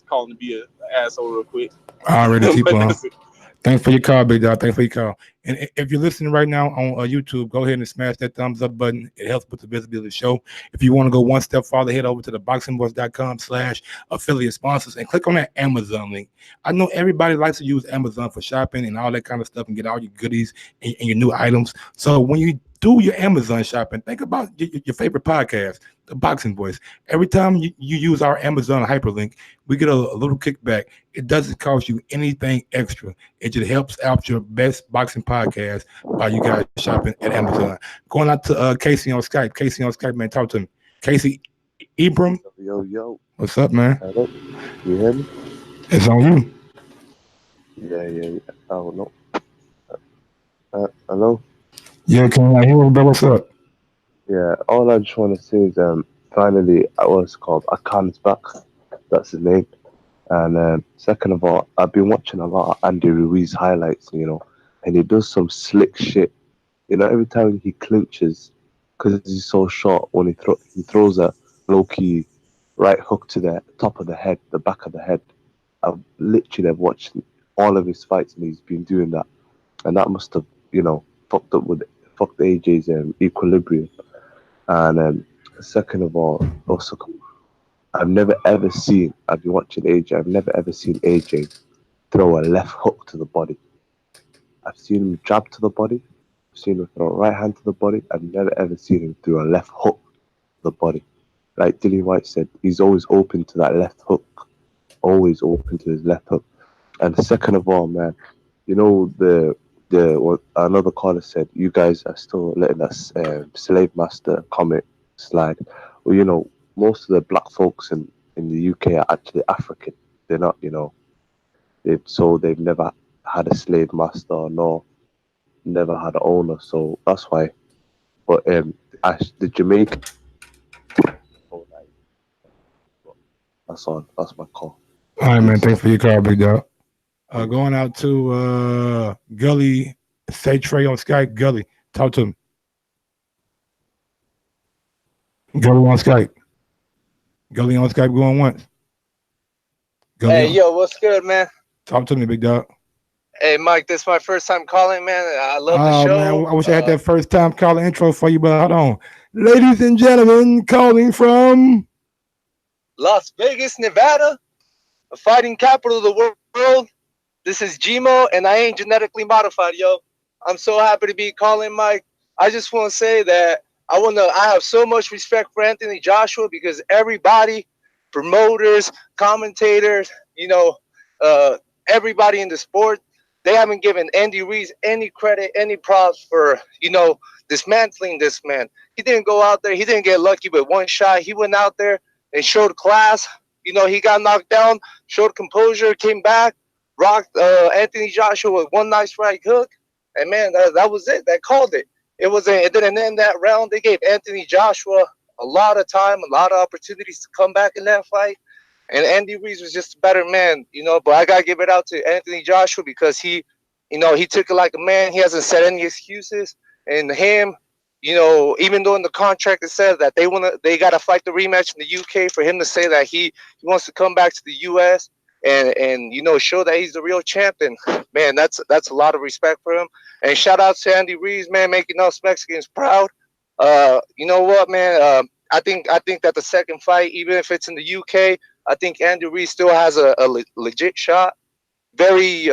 S21: calling to be an asshole real quick.
S4: Already,
S21: But
S4: T-Paul.
S21: that's it.
S4: Thanks for your call, big dog. Thanks for your call. And if you're listening right now on YouTube, go ahead and smash that thumbs up button. It helps with the visibility of the show. If you want to go one step farther, head over to the boxingvoice.com/affiliate sponsors and click on that Amazon link. I know everybody likes to use Amazon for shopping and all that kind of stuff and get all your goodies and your new items. So when you do your Amazon shopping, think about your favorite podcast, The Boxing Voice. Every time you use our Amazon hyperlink, we get a little kickback. It doesn't cost you anything extra. It just helps out your best boxing podcast by you guys shopping at Amazon. Going out to Casey on Skype. Casey on Skype, man, talk to me. Casey Ibram.
S1: Yo.
S4: What's up, man?
S1: Hello. You hear me?
S4: It's on you.
S1: Yeah. Oh, no. Hello?
S4: Yeah, can I hear you, bro? What's up?
S1: Yeah, all I just want to say is finally, what's it called? Akan's back. That's his name. And second of all, I've been watching a lot of Andy Ruiz highlights, and he does some slick shit. Every time he clinches, because he's so short, when he throws a low-key right hook to the top of the head, the back of the head. I've literally watched all of his fights, and he's been doing that. And that must have, fucked AJ's equilibrium. And second of all, also, I've never ever seen, I've been watching AJ, I've never ever seen AJ throw a left hook to the body. I've seen him jab to the body, I've seen him throw a right hand to the body, I've never ever seen him throw a left hook to the body. Like Dillian White said, he's always open to that left hook, always open to his left hook. And second of all, man, what another caller said, you guys are still letting us slave master comment slide. Well, most of the black folks in the UK are actually African. They're not, they've never had a slave master, nor never had an owner. So that's why. But the Jamaican, that's all. That's my call.
S4: All right, man. Thanks for your call, big dog. Going out to Gully, say Trey on Skype. Gully, talk to him. Gully on Skype. Gully on Skype going once. Gully
S22: Hey,
S4: on.
S22: yo, what's good, man?
S4: Talk to me, big dog.
S22: Hey, Mike, this is my first time calling, man. I love the
S4: Oh,
S22: show.
S4: man, I wish I had that first time calling intro for you, but hold on. Ladies and gentlemen, calling from
S22: Las Vegas, Nevada, the fighting capital of the world. This is Gmo, and I ain't genetically modified, yo. I'm so happy to be calling, Mike. I just want to say that I have so much respect for Anthony Joshua because everybody, promoters, commentators, everybody in the sport, they haven't given Andy Ruiz any credit, any props for, dismantling this man. He didn't go out there. He didn't get lucky with one shot. He went out there and showed class. He got knocked down, showed composure, came back, rocked Anthony Joshua with one nice right hook. And, man, that was it. That called it. It didn't end that round. They gave Anthony Joshua a lot of time, a lot of opportunities to come back in that fight. And Andy Ruiz was just a better man, but I got to give it out to Anthony Joshua because he took it like a man. He hasn't said any excuses. And him, even though in the contract it says that they got to fight the rematch in the UK, for him to say that he wants to come back to the US and show that he's the real champion, man, that's a lot of respect for him. And shout out to Andy Ruiz, man, making us Mexicans proud. You know what, man? I think that the second fight, even if it's in the UK, I think Andy Ruiz still has a legit shot. Very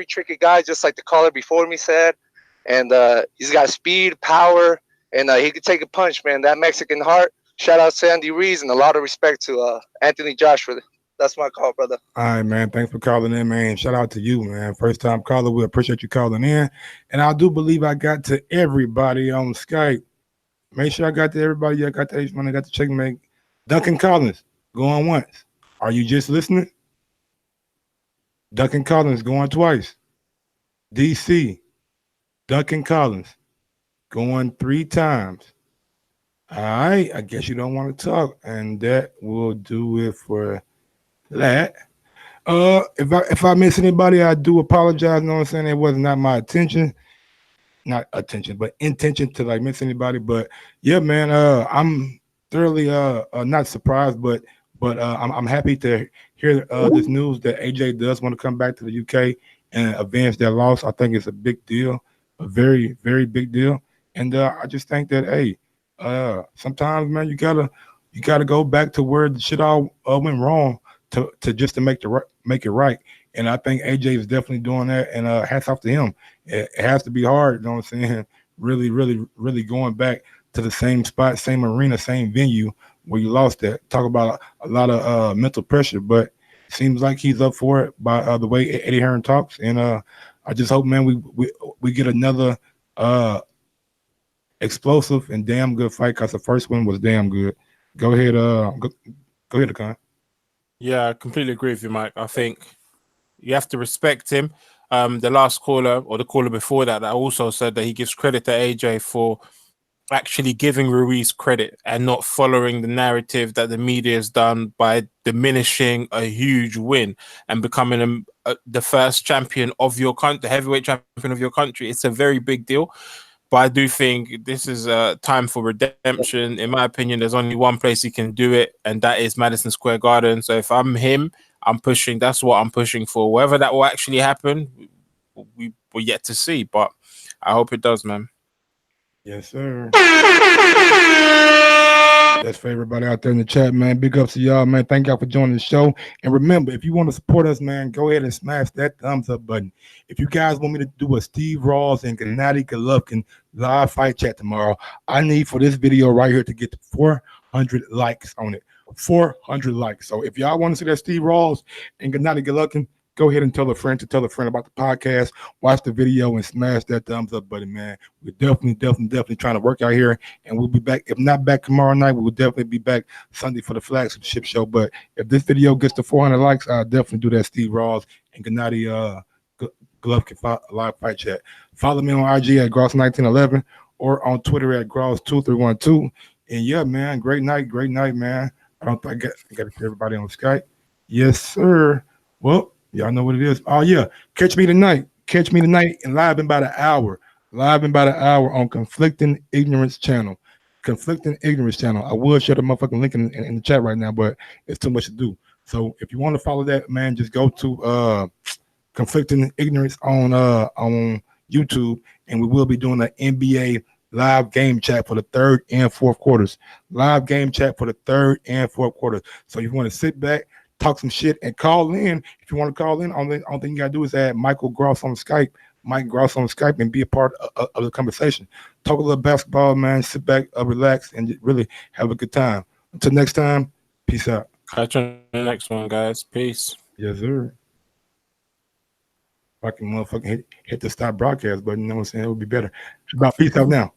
S22: tricky guy, just like the caller before me said. And he's got speed, power, and he could take a punch, man. That Mexican heart. Shout out to Andy Ruiz and a lot of respect to Anthony Joshua. That's my call, brother.
S4: All right, man. Thanks for calling in, man. Shout out to you, man. First time caller. We appreciate you calling in. And I do believe I got to everybody on Skype. Make sure I got to everybody. I got to H1. I got to Checkmate. Duncan Collins, going once. Are you just listening? Duncan Collins, going twice. DC, Duncan Collins, going 3 times. All right, I guess you don't want to talk, and that will do it for that. If I miss anybody, I do apologize. You know what I'm saying? It was not my intention, not attention, but intention to like miss anybody. But yeah, man, I'm thoroughly not surprised, but I'm happy to hear this news that AJ does want to come back to the UK and avenge that loss. I think it's a big deal, a very very big deal, and I just think that hey, sometimes man, you gotta go back to where the shit all went wrong to just to make it right. And I think AJ is definitely doing that, and hats off to him. It has to be hard, you know what I'm saying? Really, really, really going back to the same spot, same arena, same venue where you lost that. Talk about a lot of mental pressure, but seems like he's up for it by the way Eddie Hearn talks. And I just hope, man, we get another explosive and damn good fight because the first one was damn good. Go ahead, go ahead, Akon.
S5: Yeah, I completely agree with you, Mike. I think you have to respect him. The last caller or the caller before that also said that he gives credit to AJ for actually giving Ruiz credit and not following the narrative that the media has done by diminishing a huge win and becoming the first champion of your country, the heavyweight champion of your country. It's a very big deal. But I do think this is time for redemption. In my opinion, there's only one place he can do it, and that is Madison Square Garden. So if I'm him, I'm pushing. That's what I'm pushing for. Whether that will actually happen, we're yet to see. But I hope it does, man.
S4: Yes, sir. That's for everybody out there in the chat, man. Big ups to y'all, man. Thank y'all for joining the show. And remember, if you want to support us, man, go ahead and smash that thumbs up button. If you guys want me to do a Steve Ross and Gennady Golovkin live fight chat tomorrow, I need for this video right here to get to 400 likes on it. 400 likes. So if y'all want to see that Steve Ross and Gennady Golovkin, go ahead and tell a friend about the podcast. Watch the video and smash that thumbs up button, man. We're definitely trying to work out here, and we'll be back. If not back tomorrow night, we will definitely be back Sunday for the flagship show. But if this video gets to 400 likes, I'll definitely do that Steve Ross and Gennady Golovkin live fight chat. Follow me on IG at Gross1911 or on Twitter at Gross2312. And yeah, man, great night, man. I got to see everybody on Skype. Yes, sir. Well, y'all know what it is. Oh yeah, catch me tonight and live in about an hour. On Conflicting Ignorance channel. I would share the motherfucking link in the chat right now, but it's too much to do. So if you want to follow that, man, just go to Conflicting Ignorance on YouTube, and we will be doing an NBA live game chat for the third and fourth quarters. So if you want to sit back, talk some shit, and call in. If you want to call in, only thing you gotta do is add Michael Gross on Skype, and be a part of the conversation. Talk a little basketball, man. Sit back, relax, and really have a good time. Until next time, peace out.
S5: Catch you on the next one, guys. Peace.
S4: Yes, sir. If I can motherfucking hit the stop broadcast button, you know what I'm saying? It would be better. It's about peace out now.